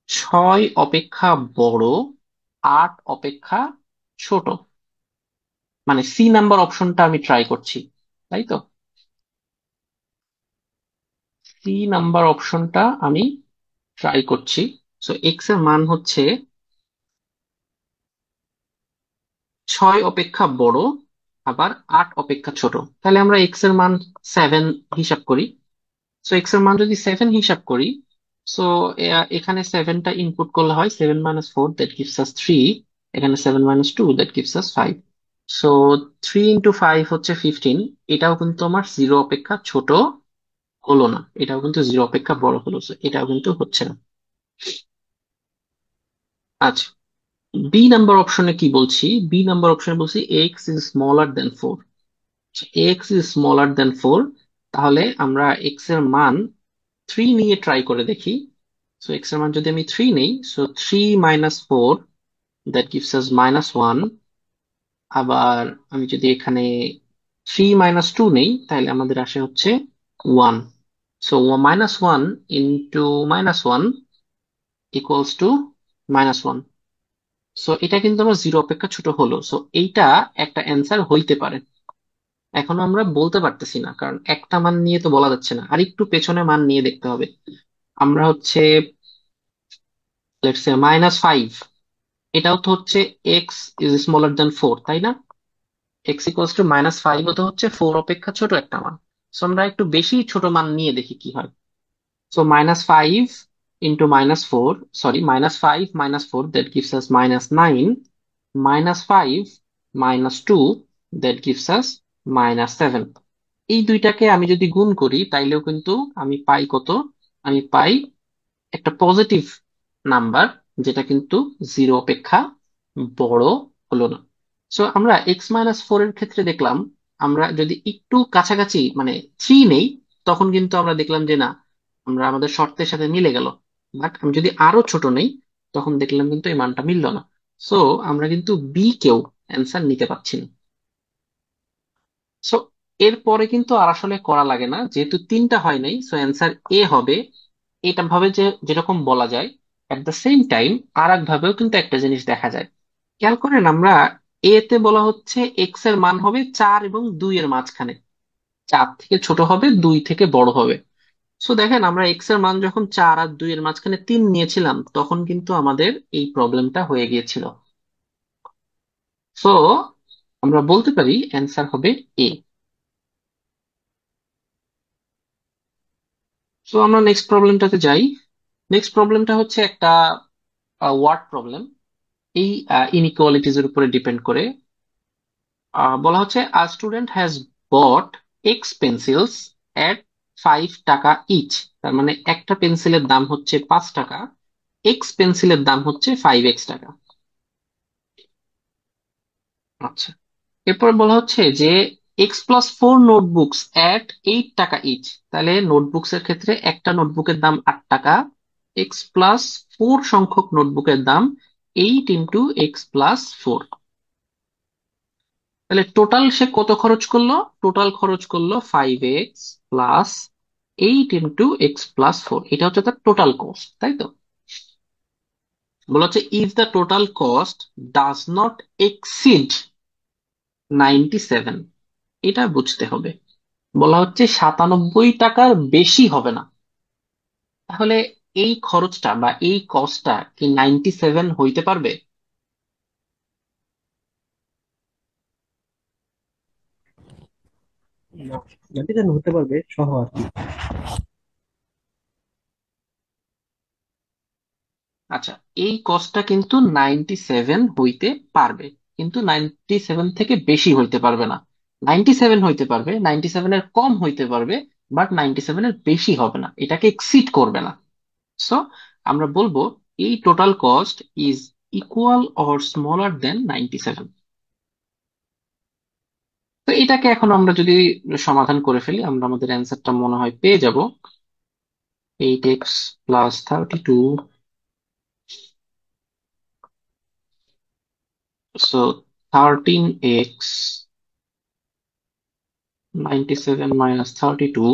6 অপেক্ষা বড়, 8 অপেক্ষা ছোট। মানে সি নাম্বার অপশনটা আমি ট্রাই করছি, তাই তো? সি নাম্বার অপশনটা আমি ট্রাই করছি। সো এক্স এর মান হচ্ছে 6 অপেক্ষা বড়, আবার 8 অপেক্ষা ছোট। তাহলে আমরা এক্স এর মান 7 হিসাব করি। সো এক্স এর মান যদি 7 হিসাব করি, সো এখানে 7টা ইনপুট করলে হয় 7 - 4, দ্যাট গিভস আস 3। এখানে 7 - 2, দ্যাট গিভস আস 5। সো 3 × 5 হচ্ছে 15। এটাও কিন্তু আমার জিরো অপেক্ষা ছোট হলো না, এটাও কিন্তু জিরো অপেক্ষা বড় হলো, so এটাও কিন্তু হচ্ছে না। আচ্ছা, বি নাম্বার অপশনে কি বলছি? বি নাম্বার অপশনে বলছি x is smaller then 4। X is smaller দেন 4, তাহলে আমরা এক্স এর মান 3 নিয়ে ট্রাই করে দেখি। সো এক্স এর মান যদি আমি 3 নেই, সো 3 - 4, দ্যাট গিভস আস -1। আবার আমি যদি এখানে 3 - 2 নেই, তাহলে আমাদের আসে হচ্ছে 1। So -1 into -1 equals to -1। So এটা কিন্তু আমার জিরো অপেক্ষা ছোট হলো, সো এইটা একটা অ্যান্সার হইতে পারে। এখনো আমরা বলতে পারতেছি না, কারণ একটা মান নিয়ে তো বলা যাচ্ছে না, আর একটু পেছনে মান নিয়ে দেখতে হবে। আমরা হচ্ছে লেটস সে -5, এটাও তো হচ্ছে এক্স ইজ স্মলার দেন 4, তাই না? এক্স ইকুয়ালস টু -5 তো হচ্ছে 4 অপেক্ষা ছোট একটা মান। সো আমরা একটু বেশি ছোট মান নিয়ে দেখি কি হয়। So -5 into -4, sorry -5 - 4, that gives us -9, -5 - 2, that gives us -7। এই দুইটাকে আমি যদি গুণ করি তাইলেও কিন্তু আমি পাই কত? আমি পাই একটা পজিটিভ নাম্বার, যেটা কিন্তু জিরো অপেক্ষা বড় হলো না। সো আমরা x - 4 এর ক্ষেত্রে দেখলাম, আমরা যদি একটু কাছাকাছি মানে 3 নেই, তখন কিন্তু আমরা দেখলাম যে না, আমরা আমাদের শর্তের সাথে মিলে গেল। বাট আমি যদি আরো ছোট নেই, তখন দেখলাম কিন্তু এই মানটা মিললো না। সো আমরা কিন্তু বি কেও অ্যান্সার নিতে পারছি না। সো এরপরে কিন্তু আর আসলে করা লাগে না, যেহেতু তিনটা হয় নাই, সো অ্যান্সার এ হবে। এটা ভাবে যে যেরকম বলা যায়, এট দ্য সেম টাইম আর এক ভাবেও কিন্তু একটা জিনিস দেখা যায়। খেয়াল করেন, আমরা এ তে বলা হচ্ছে এক্স এর মান হবে 4 এবং 2 এর মাঝখানে, 4 থেকে ছোট হবে, 2 থেকে বড় হবে। সো দেখেন, আমরা এক্স এর মান যখন 4 আর 2 এর মাঝখানে 3 নিয়েছিলাম, তখন কিন্তু আমাদের এই প্রবলেমটা হয়ে গিয়েছিল। সো আমরা বলতে পারি অ্যান্সার হবে এ। সো আমরা নেক্সট প্রবলেমটাতে যাই। নেক্সট প্রবলেমটা হচ্ছে একটা ওয়ার্ড প্রবলেম। এই ইনইকুয়ালিটিজ এর উপরে ডিপেন্ড করে। বলা হচ্ছে a student has bought x pencils at 5 টাকা ইচ। তার মানে একটা পেন্সিলের দাম হচ্ছে 5 টাকা, এক্স পেন্সিলের দাম হচ্ছে 5x টাকা। আচ্ছা, এরপর বলা হচ্ছে যে x+4 নোটবুকস এট 8 টাকা ইচ। তাহলে নোটবুকস এর ক্ষেত্রে একটা নোটবুকের দাম 8 টাকা, x+4 সংখ্যক নোটবুকের দাম 8 × x+4। তাহলে টোটাল সে কত খরচ করলো? টোটাল খরচ করলো 5x+8 × x+4। এটা হচ্ছে তার টোটাল কস্ট, তাই তো? বলা হচ্ছে if the total cost does not exceed 97, এটা বুঝতে হবে। বলা হচ্ছে 97 টাকার বেশি হবে না। তাহলে এই খরচটা বা এই কস্টটা কি 97 হইতে পারবে? না, নাইনটি হতে পারবে সহ আর কি। আচ্ছা, এই কস্টটা কিন্তু 97 হইতে পারবে, কিন্তু 97 থেকে বেশি হইতে পারবে না। 97 হইতে পারবে, 97 এর কম হইতে পারবে, বাট 97 এর বেশি হবে না, এটাকে এক্সিড করবে না। সো আমরা বলবো এই total cost is equal or smaller দেন 97। তো এটাকে এখন আমরা যদি সমাধান করে ফেলি, আমরা আমাদের অ্যান্সারটা মনে হয় পেয়ে যাব। 8x+32, so 13x, 97 - 32,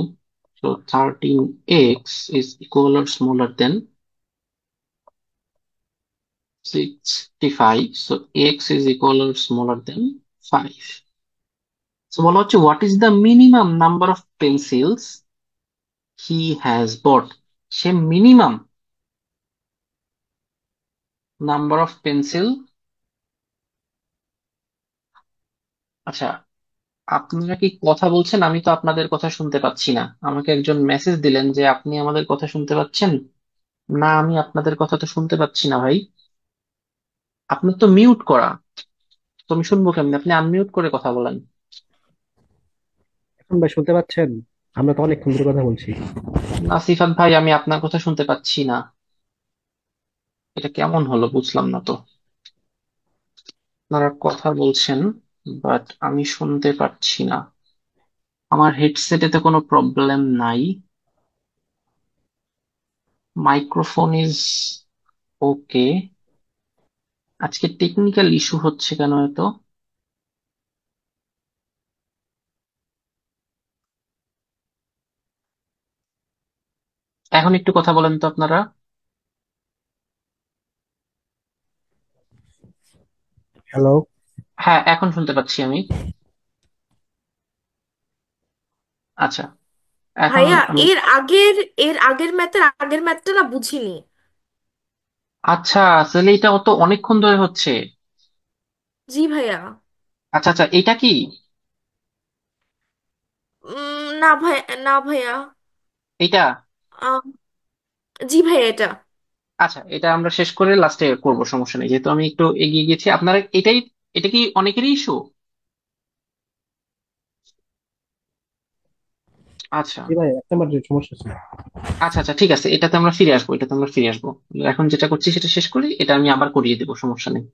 so 13x is equal or smaller than 65, so x is equal or smaller than 5। So বলা হচ্ছে what is the minimum number of pencils he has bought? Say minimum number of pencil. আচ্ছা, আপনারা কি কথা বলছেন? আমি তো আপনাদের কথা শুনতে পাচ্ছি না। আমাকে একজন মেসেজ দিলেন যে আপনি আমাদের কথা শুনতে পাচ্ছেন। না, আমি আপনাদের কথা তো শুনতে পাচ্ছি না ভাই। আপনার তো মিউট করা, তো আমি শুনবো কেমনি? আপনি আনমিউট করে কথা বলেন। এখন ভাই শুনতে পাচ্ছেন? আমরা তো অনেকক্ষণ ধরে কথা বলছি। না সিফাত ভাই, আমি আপনার কথা শুনতে পাচ্ছি না। এটা কেমন হলো বুঝলাম না তো। আপনারা কথা বলছেন বাট আমি শুনতে পাচ্ছি না। আমার হেডসেটে তো কোনো প্রবলেম নাই, মাইক্রোফোন ইজ ওকে। আজকে টেকনিক্যাল ইস্যু হচ্ছে কেন এত? এখন একটু কথা বলেন তো আপনারা। হ্যালো। হ্যাঁ, এখন শুনতে পাচ্ছি আমি। আচ্ছা, এখন ভাইয়া, আমি। এর আগের ম্যাথটা না বুঝিনি। আচ্ছা, তাহলে এটা অত অনেকক্ষণ ধরে হচ্ছে। জি ভাইয়া। আচ্ছা আচ্ছা, এটা কি? না ভাই, না ভাইয়া। এটা? আম, জি ভাইয়া, এটা। আচ্ছা, এটা আমরা শেষ করে লাস্টে করব, সমস্যা নেই, যেহেতু আমি একটু এগিয়ে গেছি আপনারা এটাই। এটা কি অনেকেরই ইস্যু? আচ্ছা জি ভাই, এক নাম্বার যে সমস্যা ছিল। আচ্ছা আচ্ছা, ঠিক আছে, এটাতে আমরা ফিরে আসবো, এটাতে আমরা ফিরে আসবো। এখন যেটা করছি সেটা শেষ করি, এটা আমি আবার করিয়ে দেবো, সমস্যা নেই।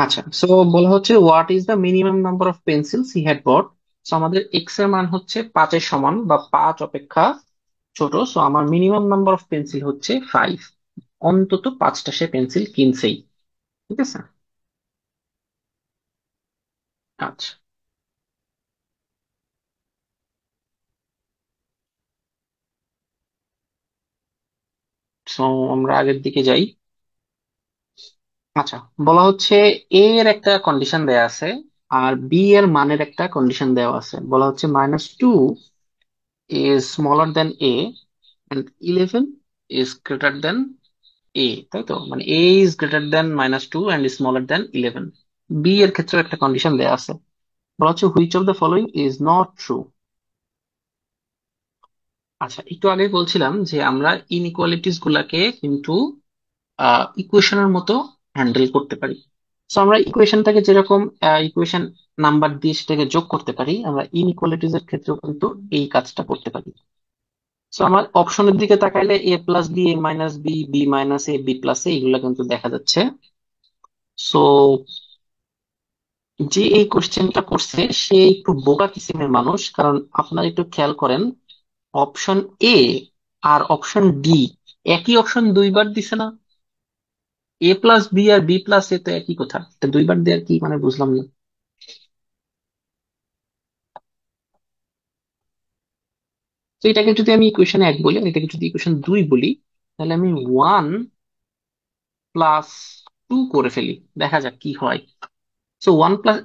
আচ্ছা, সো বলা হচ্ছে what is the minimum number of pencils he had bought. So আমাদের এক্স এর মান হচ্ছে 5-এর সমান বা 5 অপেক্ষা ছোট, সো আমার মিনিমাম নাম্বার অফ পেন্সিল হচ্ছে 5। অন্তত 5টা সে পেন্সিল কিনছেই। ঠিক আছে। আচ্ছা, সো আমরা আগের দিকে যাই। আচ্ছা, বলা হচ্ছে এ এর একটা কন্ডিশন দেয়া আছে, আর বি এর মানের একটা কন্ডিশন দেওয়া আছে। বলা হচ্ছে -2 is smaller than a and 11 is greater than a, তাই তো? মানে a is greater than -2 and is smaller than 11। B এর ক্ষেত্রে একটা কন্ডিশন দেয়া আছে। বলা হচ্ছে which of the following is not true. আচ্ছা, একটু আগে বলছিলাম যে আমরা ইনইকুয়ালিটিস গুলাকে কিন্তু ইকুয়েশনের মতো হ্যান্ডেল করতে পারি। তো আমরা ইকুয়েশনটাকে যেরকম ইকুয়েশন নাম্বার দিয়ে সেটাকে যোগ করতে পারি, আমরা ইনইকুয়ালিটিজ এর ক্ষেত্রেও কিন্তু এই কাজটা করতে পারি। তো আমার অপশনের দিকে তাকাইলে এ প্লাস বি, এ মাইনাস বি, বি মাইনাস এ, বি প্লাস এ, এগুলা কিন্তু দেখা যাচ্ছে। সো যে এই কোশ্চেনটা করছে সে একটু বোকা কিসিমের মানুষ, কারণ আপনারা একটু খেয়াল করেন, অপশন এ আর অপশন ডি একই অপশন দুইবার দিছে না? এ প্লাস বি আর বি প্লাস এ তো একই কথা, এটা দুইবার দেওয়ার কি মানে বুঝলাম না। তো এটাকে যদি আমি ইকুয়েশন 1 বলি আর এটাকে যদি ইকুয়েশন 2 বলি, তাহলে আমি 1+2 করে ফেলি, দেখা যাক কি হয়। সো 1+,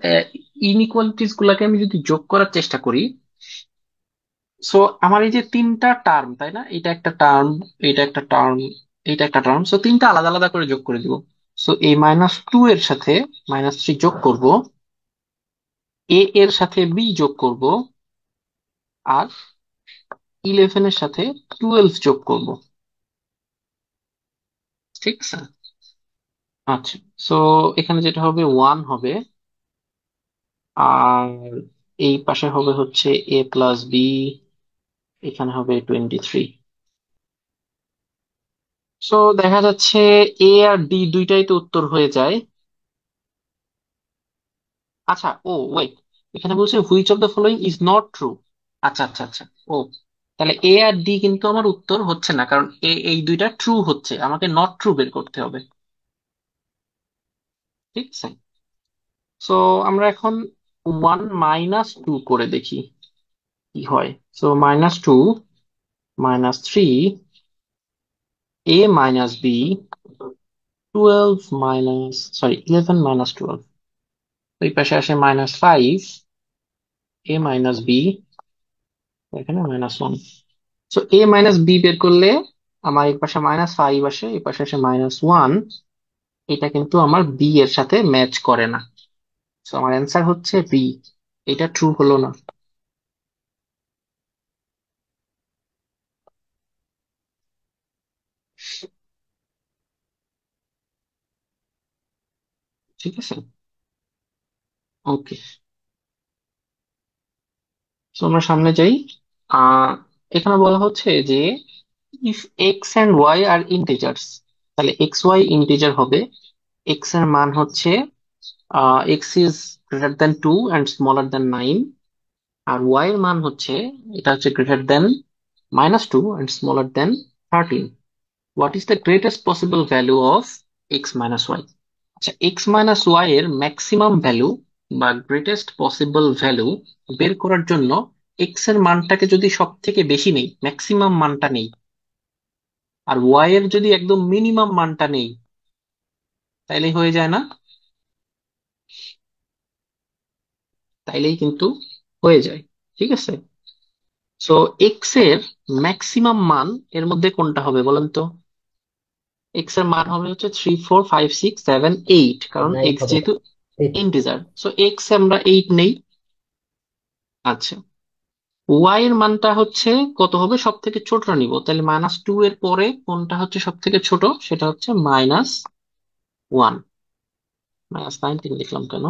ইনইকুয়ালিটিস গুলাকে আমি যদি যোগ করার চেষ্টা করি, সো আমার এই যে তিনটা টার্ম, তাই না? এটা একটা টার্ম, এটা একটা টার্ম, এটা একটা টার্ম, সো তিনটা আলাদা আলাদা করে যোগ করে দিব। সো এই -2 এর সাথে -3 যোগ করব, এ এর সাথে বি যোগ করব, আর 11 এর সাথে 12 যোগ করব। ঠিক আছে। আচ্ছা, সো এখানে যেটা হবে 1 হবে, আর এই পাশে হবে হচ্ছে এ প্লাস বি, এখানে হবে 23। সো দেখা যাচ্ছে এ আর ডি দুইটাই তো উত্তর হয়ে যায়। আচ্ছা, ও ওয়েট, এখানে বলছে which of the following is not true. আচ্ছা আচ্ছা আচ্ছা, ও, তাহলে এ আর ডি কিন্তু আমার উত্তর হচ্ছে না, কারণ এ এই দুইটা ট্রু হচ্ছে, আমাকে নট ট্রু বের করতে হবে। ঠিক আছে। সো আমরা এখন 1-2 করে দেখি কি হয়। So -2, -3, a minus B, 12 minus, sorry 11 -12, ওই পাশে আসে -5, a মাইনাস বি, এখানে -1। সো a মাইনাস বি বের করলে আমার এই পাশে -5 আসে, এই পাশে আসে -1। এটা কিন্তু আমার বি এর সাথে ম্যাচ করে না, সো আমার অ্যান্সার হচ্ছে বি। এটা ট্রু হলো না। ঠিক আছে। ওকে, তো আমরা সামনে যাই। আহ এখানে বলা হচ্ছে যে if x and y are integers, তাহলে এক্স ওয়াই ইন্টিজার হবে। এক্স এর মান হচ্ছে x is greater than 2 and smaller than 9, আর ওয়াই এর মান হচ্ছে, এটা হচ্ছে greater than -2 and smaller than 13। What is the greatest possible value of x minus y? আচ্ছা, এক্স মাইনাস ওয়াই এর ম্যাক্সিমাম ভ্যালু বা গ্রেটেস্ট পসিবল ভ্যালু বের করার জন্য এক্স এর মানটাকে যদি সব থেকে বেশি নেই, ম্যাক্সিমাম মানটা নেই, আর ওয়াই এর যদি একদম মিনিমাম মানটা নেই, তাইলেই হয়ে যায় না? তাইলেই কিন্তু হয়ে যায়। ঠিক আছে। সো এক্স এর ম্যাক্সিমাম মান এর মধ্যে কোনটা হবে বলেন তো? এক্স এর মান হবে হচ্ছে 3 4 5 6 7 8, কারণ নাইন এক্স হবে। যেহেতু এইট। ইন্টিজার, সো এক্স আমরা 8 নেই। আচ্ছা, ওয়াই এর মানটা হচ্ছে কত হবে? সব থেকে ছোটটা নিব, তাহলে -2 এর পরে কোনটা হচ্ছে সব থেকে ছোট? সেটা হচ্ছে -1। -19 লিখলাম কেন?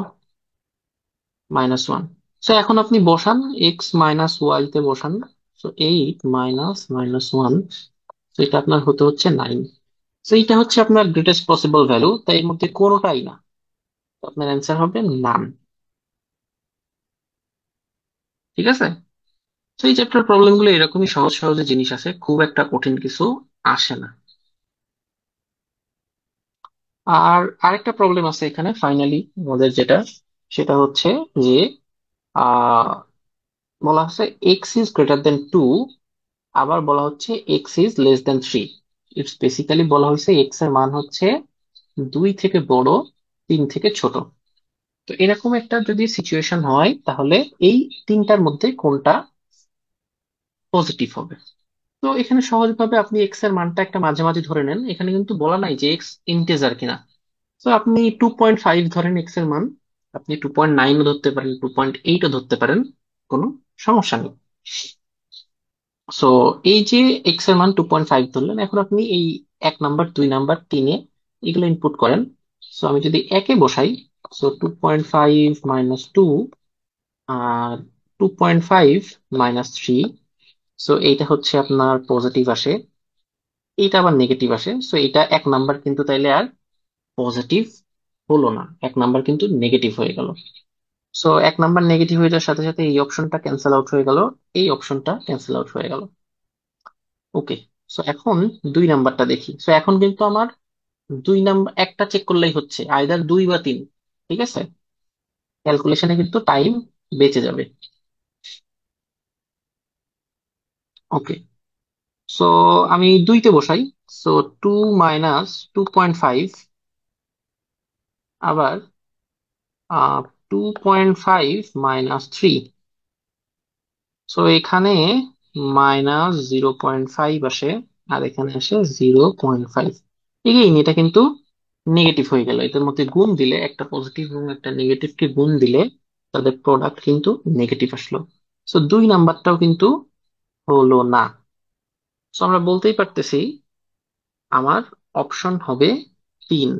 -1। সো এখন আপনি বসান, এক্স মাইনাস ওয়াই তে বসান। সো 8 মাইনাস -1, তো এটা আপনার হতে হচ্ছে 9। তো এটা হচ্ছে আপনার গ্রেটেস্ট পসিবল ভ্যালু, তাই এর মধ্যে কোনোটাই না। তো আপনার অ্যান্সার হবে নান। ঠিক আছে। তো এই চ্যাপ্টার প্রবলেম গুলো এরকমই সহজ সহজে জিনিস আছে, খুব একটা কঠিন কিছু আসে না। আর আরেকটা প্রবলেম আছে এখানে ফাইনালি আমাদের যেটা, সেটা হচ্ছে যে আহ বলা হচ্ছে এক্স ইজ গ্রেটার দেন 2, আবার বলা হচ্ছে x is less than 3। It's basically বলা হয়েছে এক্স এর মান হচ্ছে 2 থেকে বড়, 3 থেকে ছোট। তো এরকম একটা যদি সিচুয়েশন হয়, তাহলে এই তিনটার মধ্যে কোনটা পজিটিভ হবে? তো এখানে সহজভাবে আপনি এক্স এর মানটা একটা মাঝামাঝি ধরে নেন, এখানে কিন্তু বলা নাই যে এক্স ইন্টিজার কিনা। তো আপনি 2.5 ধরেন এক্স এর মান, আপনি 2.9ও ধরতে পারেন, 2.8ও ধরতে পারেন, কোনো সমস্যা নেই। সো এই যে এক্স এর মান 2.5 ধরলেন, এখন আপনি এই 1 নাম্বার 2 নাম্বার 3-এ এগুলো ইনপুট করেন। সো আমি যদি একে বসাই, সো 2.5 -2 আর 2.5 -3, সো এইটা হচ্ছে আপনার পজিটিভ আসে, এইটা আবার নেগেটিভ আসে। সো এটা 1 নাম্বার কিন্তু তাইলে আর পজিটিভ হলো না, 1 নাম্বার কিন্তু নেগেটিভ হয়ে গেল। সো 1 নাম্বার নেগেটিভ হয়ে যাওয়ার সাথে সাথে এই অপশনটা ক্যান্সেল আউট হয়ে গেল, এই অপশনটা ক্যান্সেল আউট হয়ে গেল। ওকে। সো এখন 2 নাম্বারটা দেখি। সো এখন কিন্তু আমার 2 নাম্বার একটা চেক করলেই হচ্ছে, আইদার 2 বা 3। ঠিক আছে, ক্যালকুলেশনে কিন্তু টাইম বেঁচে যাবে। ওকে। সো আমি 2-তে বসাই। সো 2 -2.5, আবার 2.5 - 3। সো এখানে -0.5 আসে, আর এখানে আসে 0.5। এগেইন এটা কিন্তু নেগেটিভ হয়ে গেল, এদের মধ্যে গুণ দিলে, একটা পজিটিভ এবং একটা নেগেটিভকে গুণ দিলে তাদের প্রোডাক্ট কিন্তু নেগেটিভ আসলো। সো 2 নাম্বারটাও কিন্তু হলো না। সো আমরা বলতেই পারতেছি আমার অপশন হবে 3।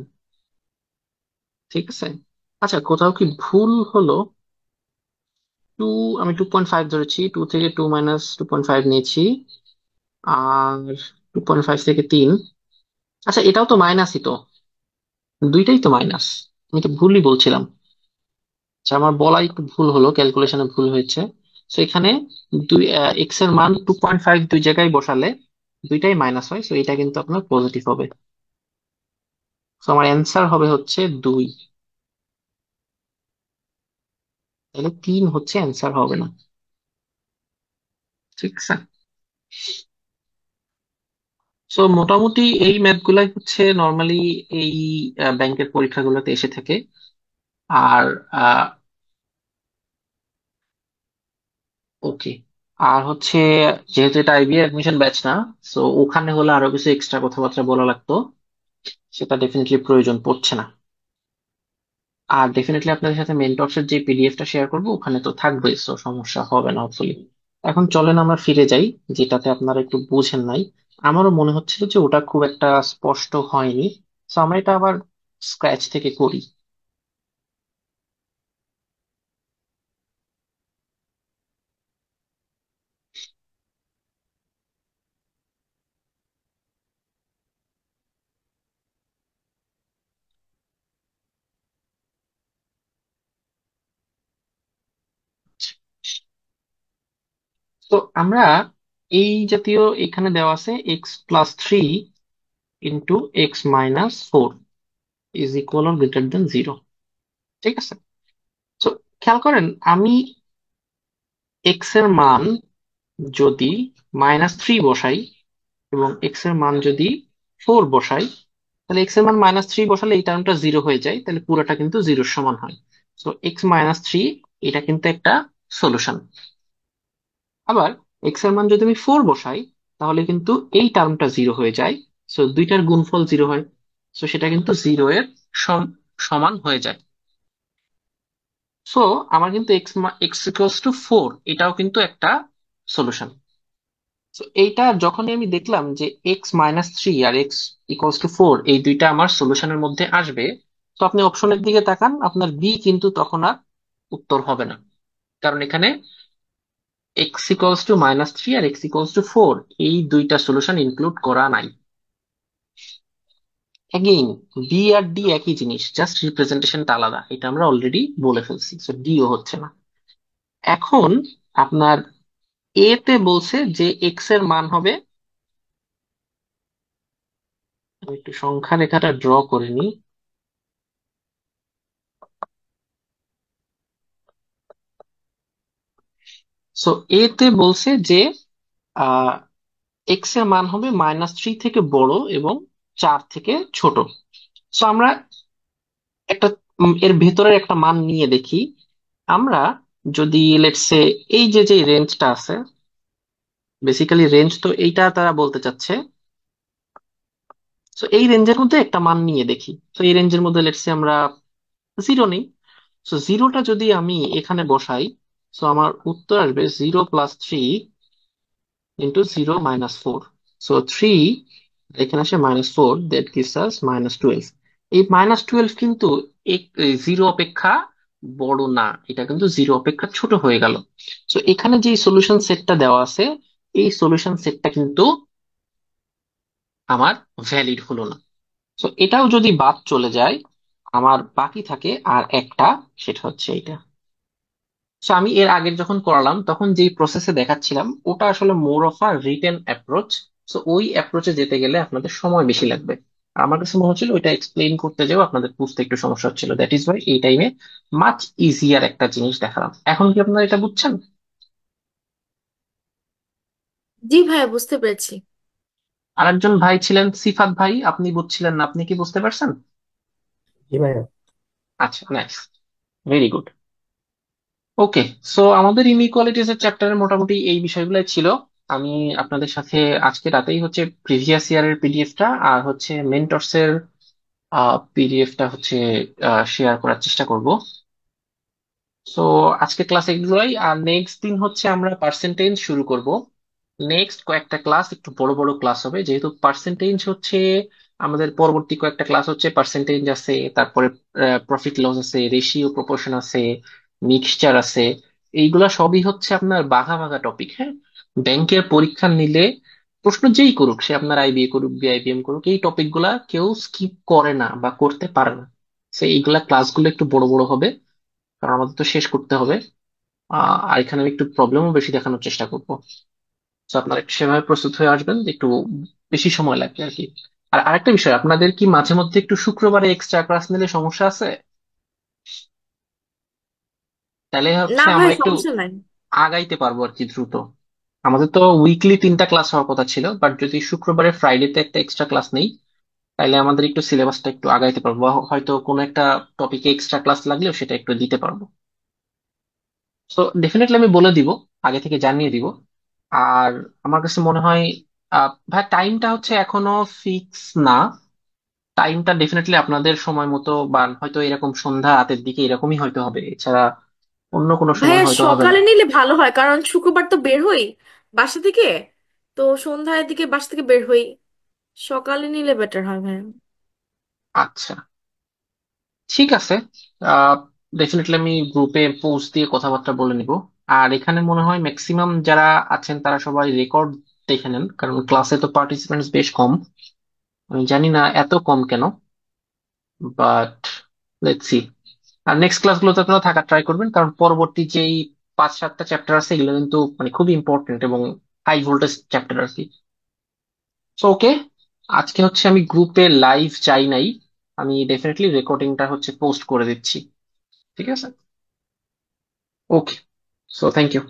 ঠিক আছে। আচ্ছা, কোথাও কি ভুল হলো? টু, আমি 2.5 ধরেছি, 2 থেকে 2 -2.5 নিয়েছি, আর 2.5 থেকে 3। আচ্ছা, এটাও তো মাইনাসই তো, দুইটাই তো মাইনাস। আমি তো ভুলই বলছিলাম। আচ্ছা, আমার বলা একটু ভুল হলো, ক্যালকুলেশনে ভুল হয়েছে। তো এখানে দুই এক্স এর মান 2.5 দুই জায়গায় বসালে দুইটাই মাইনাস হয়, তো এটা কিন্তু আপনার পজিটিভ হবে। তো আমার অ্যান্সার হবে হচ্ছে 2। তাহলে 3 হচ্ছে অ্যান্সার হবে না। ঠিক আছে। সো মোটামুটি এই ম্যাথ গুলাই হচ্ছে নর্মালি এই ব্যাংকের পরীক্ষাগুলোতে এসে থাকে। আর ওকে, আর হচ্ছে যেহেতু এটা আইবি অ্যাডমিশন ব্যাচ না, সো ওখানে হলে আরো কিছু এক্সট্রা কথাবার্তা বলা লাগতো, সেটা ডেফিনেটলি প্রয়োজন পড়ছে না। আর ডেফিনেটলি আপনাদের সাথে মেন্টরসের যে পিডিএফটা শেয়ার করবো ওখানে তো থাকবেই, সো সমস্যা হবে না হোপফুলি। এখন চলেন আমরা ফিরে যাই, যেটাতে আপনারা একটু বুঝেন নাই। আমারও মনে হচ্ছিল যে ওটা খুব একটা স্পষ্ট হয়নি, সো আমরা এটা আবার স্ক্র্যাচ থেকে করি। তো আমরা এই জাতীয় এখানে দেওয়া আছে x+3 into x-4 is equal or greater than 0। ঠিক আছে, তো খেয়াল করেন আমি এক্স এর মান যদি -3 বসাই এবং এক্স এর মান যদি 4 বসাই, তাহলে এক্স এর মান -3 বসালে এই টার্মটা 0 হয়ে যায়, তাহলে পুরোটা কিন্তু 0 সমান হয়। তো x-3 এটা কিন্তু একটা সলিউশন। আবার এক্স এর মান যদি আমি 4 বসাই, তাহলে কিন্তু এই টার্মটা 0 হয়ে যায়। সো দুইটার গুণফল 0 হয়, সো সেটা কিন্তু 0 এর সমান হয়ে যায়। সো আমার কিন্তু x=4 এটাও কিন্তু একটা সলিউশন। তো এইটা যখনই আমি দেখলাম যে x-3 আর x=4 এই দুইটা আমার সলিউশনের মধ্যে আসবে, তো আপনি অপশনের দিকে তাকান, আপনার বি কিন্তু তখন আর উত্তর হবে না, কারণ এখানে x=-3 আর x=4 এই দুইটা সলিউশন ইনক্লুড করা নাই। এগেইন বি আর ডি একই জিনিস, জাস্ট রিপ্রেজেন্টেশনটা আলাদা, এটা আমরা অলরেডি বলে ফেলছি, সো ডিও হচ্ছে না। এখন আপনার এ তে বলছে যে এক্স এর মান হবে, আমি একটু সংখ্যা রেখাটা ড্র করে নিই। সো এ তে বলছে যে আহ এক্স এর মান হবে -3 থেকে বড় এবং 4 থেকে ছোট। সো আমরা একটা এর ভেতরের একটা মান নিয়ে দেখি। আমরা যদি লেটস সে এই যে রেঞ্জটা আছে, বেসিক্যালি রেঞ্জ তো এইটা তারা বলতে চাচ্ছে, তো এই রেঞ্জের মধ্যে একটা মান নিয়ে দেখি। তো এই রেঞ্জের মধ্যে লেটস সে আমরা 0 নেই। সো 0টা যদি আমি এখানে বসাই, সো আমার উত্তর আসবে 0+3 ইন্টু 0-4। সো 3 এখানে আসে -4, দ্যাট গিভস আস -12। এই -12 কিন্তু 0 অপেক্ষা বড় না, এটা কিন্তু 0 অপেক্ষা ছোট হয়ে গেল। সো এখানে যে সলিউশন সেটটা দেওয়া আছে, এই সলিউশন সেটটা কিন্তু আমার ভ্যালিড হলো না। সো এটাও যদি বাদ চলে যায়, আমার বাকি থাকে আর একটা, সেটা হচ্ছে এটা। সো আমি এর আগের যখন করালাম তখন যেই প্রসেসে দেখাচ্ছিলাম ওটা আসলে more of a written approach. So ওই অ্যাপ্রোচে যেতে গেলে আপনাদের সময় বেশি লাগবে। আর আমার কাছে মনে হচ্ছিল ওইটা এক্সপ্লেইন করতে যাও আপনাদের বুঝতে একটু সমস্যা হচ্ছিল, দ্যাট ইজ ওয়াই এই টাইমে মাচ ইজিয়ার একটা জিনিস দেখালাম। এখন কি আপনারা এটা বুঝছেন? জি ভাইয়া, বুঝতে পেরেছি। আরেকজন ভাই ছিলেন সিফাত ভাই, আপনি বুঝছিলেন না, আপনি কি বুঝতে পারছেন? জি ভাইয়া। আচ্ছা, নাইস, ভেরি গুড। ওকে, সো আমাদের ইনইকুয়ালিটিজ এর চ্যাপ্টারে মোটামুটি এই বিষয়গুলোই ছিল। আমি আপনাদের সাথে আজকে রাতেই হচ্ছে প্রিভিয়াস ইয়ারের পিডিএফটা আর হচ্ছে মেন্টরস এর পিডিএফটা হচ্ছে শেয়ার করার চেষ্টা করব। সো আজকে ক্লাস এগুলোই, আর নেক্সট দিন হচ্ছে আমরা পার্সেন্টেজ শুরু করব। নেক্সট কয়েকটা ক্লাস একটু বড় বড় ক্লাস হবে, যেহেতু পার্সেন্টেজ হচ্ছে আমাদের পরবর্তী কয়েকটা ক্লাস হচ্ছে পার্সেন্টেজ আছে, তারপরে প্রফিট লস আছে, রেশিও প্রপোর্শন আছে, মিক্সচার আছে। এইগুলা সবই হচ্ছে আপনার বাঘা বাঘা টপিক। হ্যাঁ, ব্যাংকের পরীক্ষা নিলে প্রশ্ন যেই করুক, সে আপনার আইবিএ করুক বিআইবিএম করুক, এই টপিক গুলা কেউ স্কিপ করে না বা করতে পারে না। সো এইগুলা ক্লাসগুলো একটু বড় বড় হবে, কারণ আমাদের তো শেষ করতে হবে। আর এখানে আমি একটু প্রবলেমও বেশি দেখানোর চেষ্টা করবো। তো আপনারা একটু সেভাবে প্রস্তুত হয়ে আসবেন, একটু বেশি সময় লাগবে আর কি। আর আরেকটা বিষয়, আপনাদের কি মাঝে মধ্যে একটু শুক্রবারে এক্সট্রা ক্লাস নিলে সমস্যা আছে? তাহলে না হচ্ছে ভাই, আমরা একটু সমস্যা নাই। আগাইতে পারবো আর কি দ্রুত। আমাদের তো উইকলি 3টা ক্লাস হওয়ার কথা ছিল, বাট যদি শুক্রবারে ফ্রাইডেতে একটা এক্সট্রা ক্লাস নেই, তাহলে আমাদের একটু সিলেবাসটা একটু আগাইতে পারবো, বা হয়তো কোনো একটা টপিকে এক্সট্রা ক্লাস লাগলেও সেটা একটু দিতে পারবো। তো ডেফিনেটলি আমি বলে দিব, আগে থেকে জানিয়ে দিব। আর আমার কাছে মনে হয় ভাই টাইমটা হচ্ছে এখনো ফিক্স না। টাইমটা ডেফিনেটলি আপনাদের সময় মতো বা হয়তো এরকম সন্ধ্যা রাতের দিকে এরকমই হয়তো হবে, এছাড়া অন্য কোনো সময় ভাইয়া, হয়তো হবে না। সকালে নিলে ভালো হয়, কারণ শুক্রবার তো বের হই বাসা থেকে। তো সন্ধ্যার দিকে বাসা থেকে বের হই। সকালে নিলে বেটার হয় ভাইয়া। আচ্ছা, ঠিক আছে। আহ ডেফিনেটলি আমি গ্রুপে পোস্ট দিয়ে কথাবার্তা বলে নিব। আর এখানে মনে হয় ম্যাক্সিমাম যারা আছেন তারা সবাই রেকর্ড দেখে নেন, কারণ ক্লাসে তো পার্টিসিপেন্টস বেশ কম। আমি জানি না এত কম কেন, বাট লেটস সি। আর নেক্সট ক্লাসগুলোতে আপনারা থাকার ট্রাই করবেন, কারণ পরবর্তী যেই পাঁচ সাতটা চ্যাপ্টার আছে, এগুলো কিন্তু মানে খুবই ইম্পর্টেন্ট এবং হাই ভোল্টেজ চ্যাপ্টার আর কি। সো ওকে, আজকে হচ্ছে আমি গ্রুপে লাইভ চাই নাই, আমি ডেফিনেটলি রেকর্ডিংটা হচ্ছে পোস্ট করে দিচ্ছি। ঠিক আছে, ওকে, সো থ্যাংক ইউ।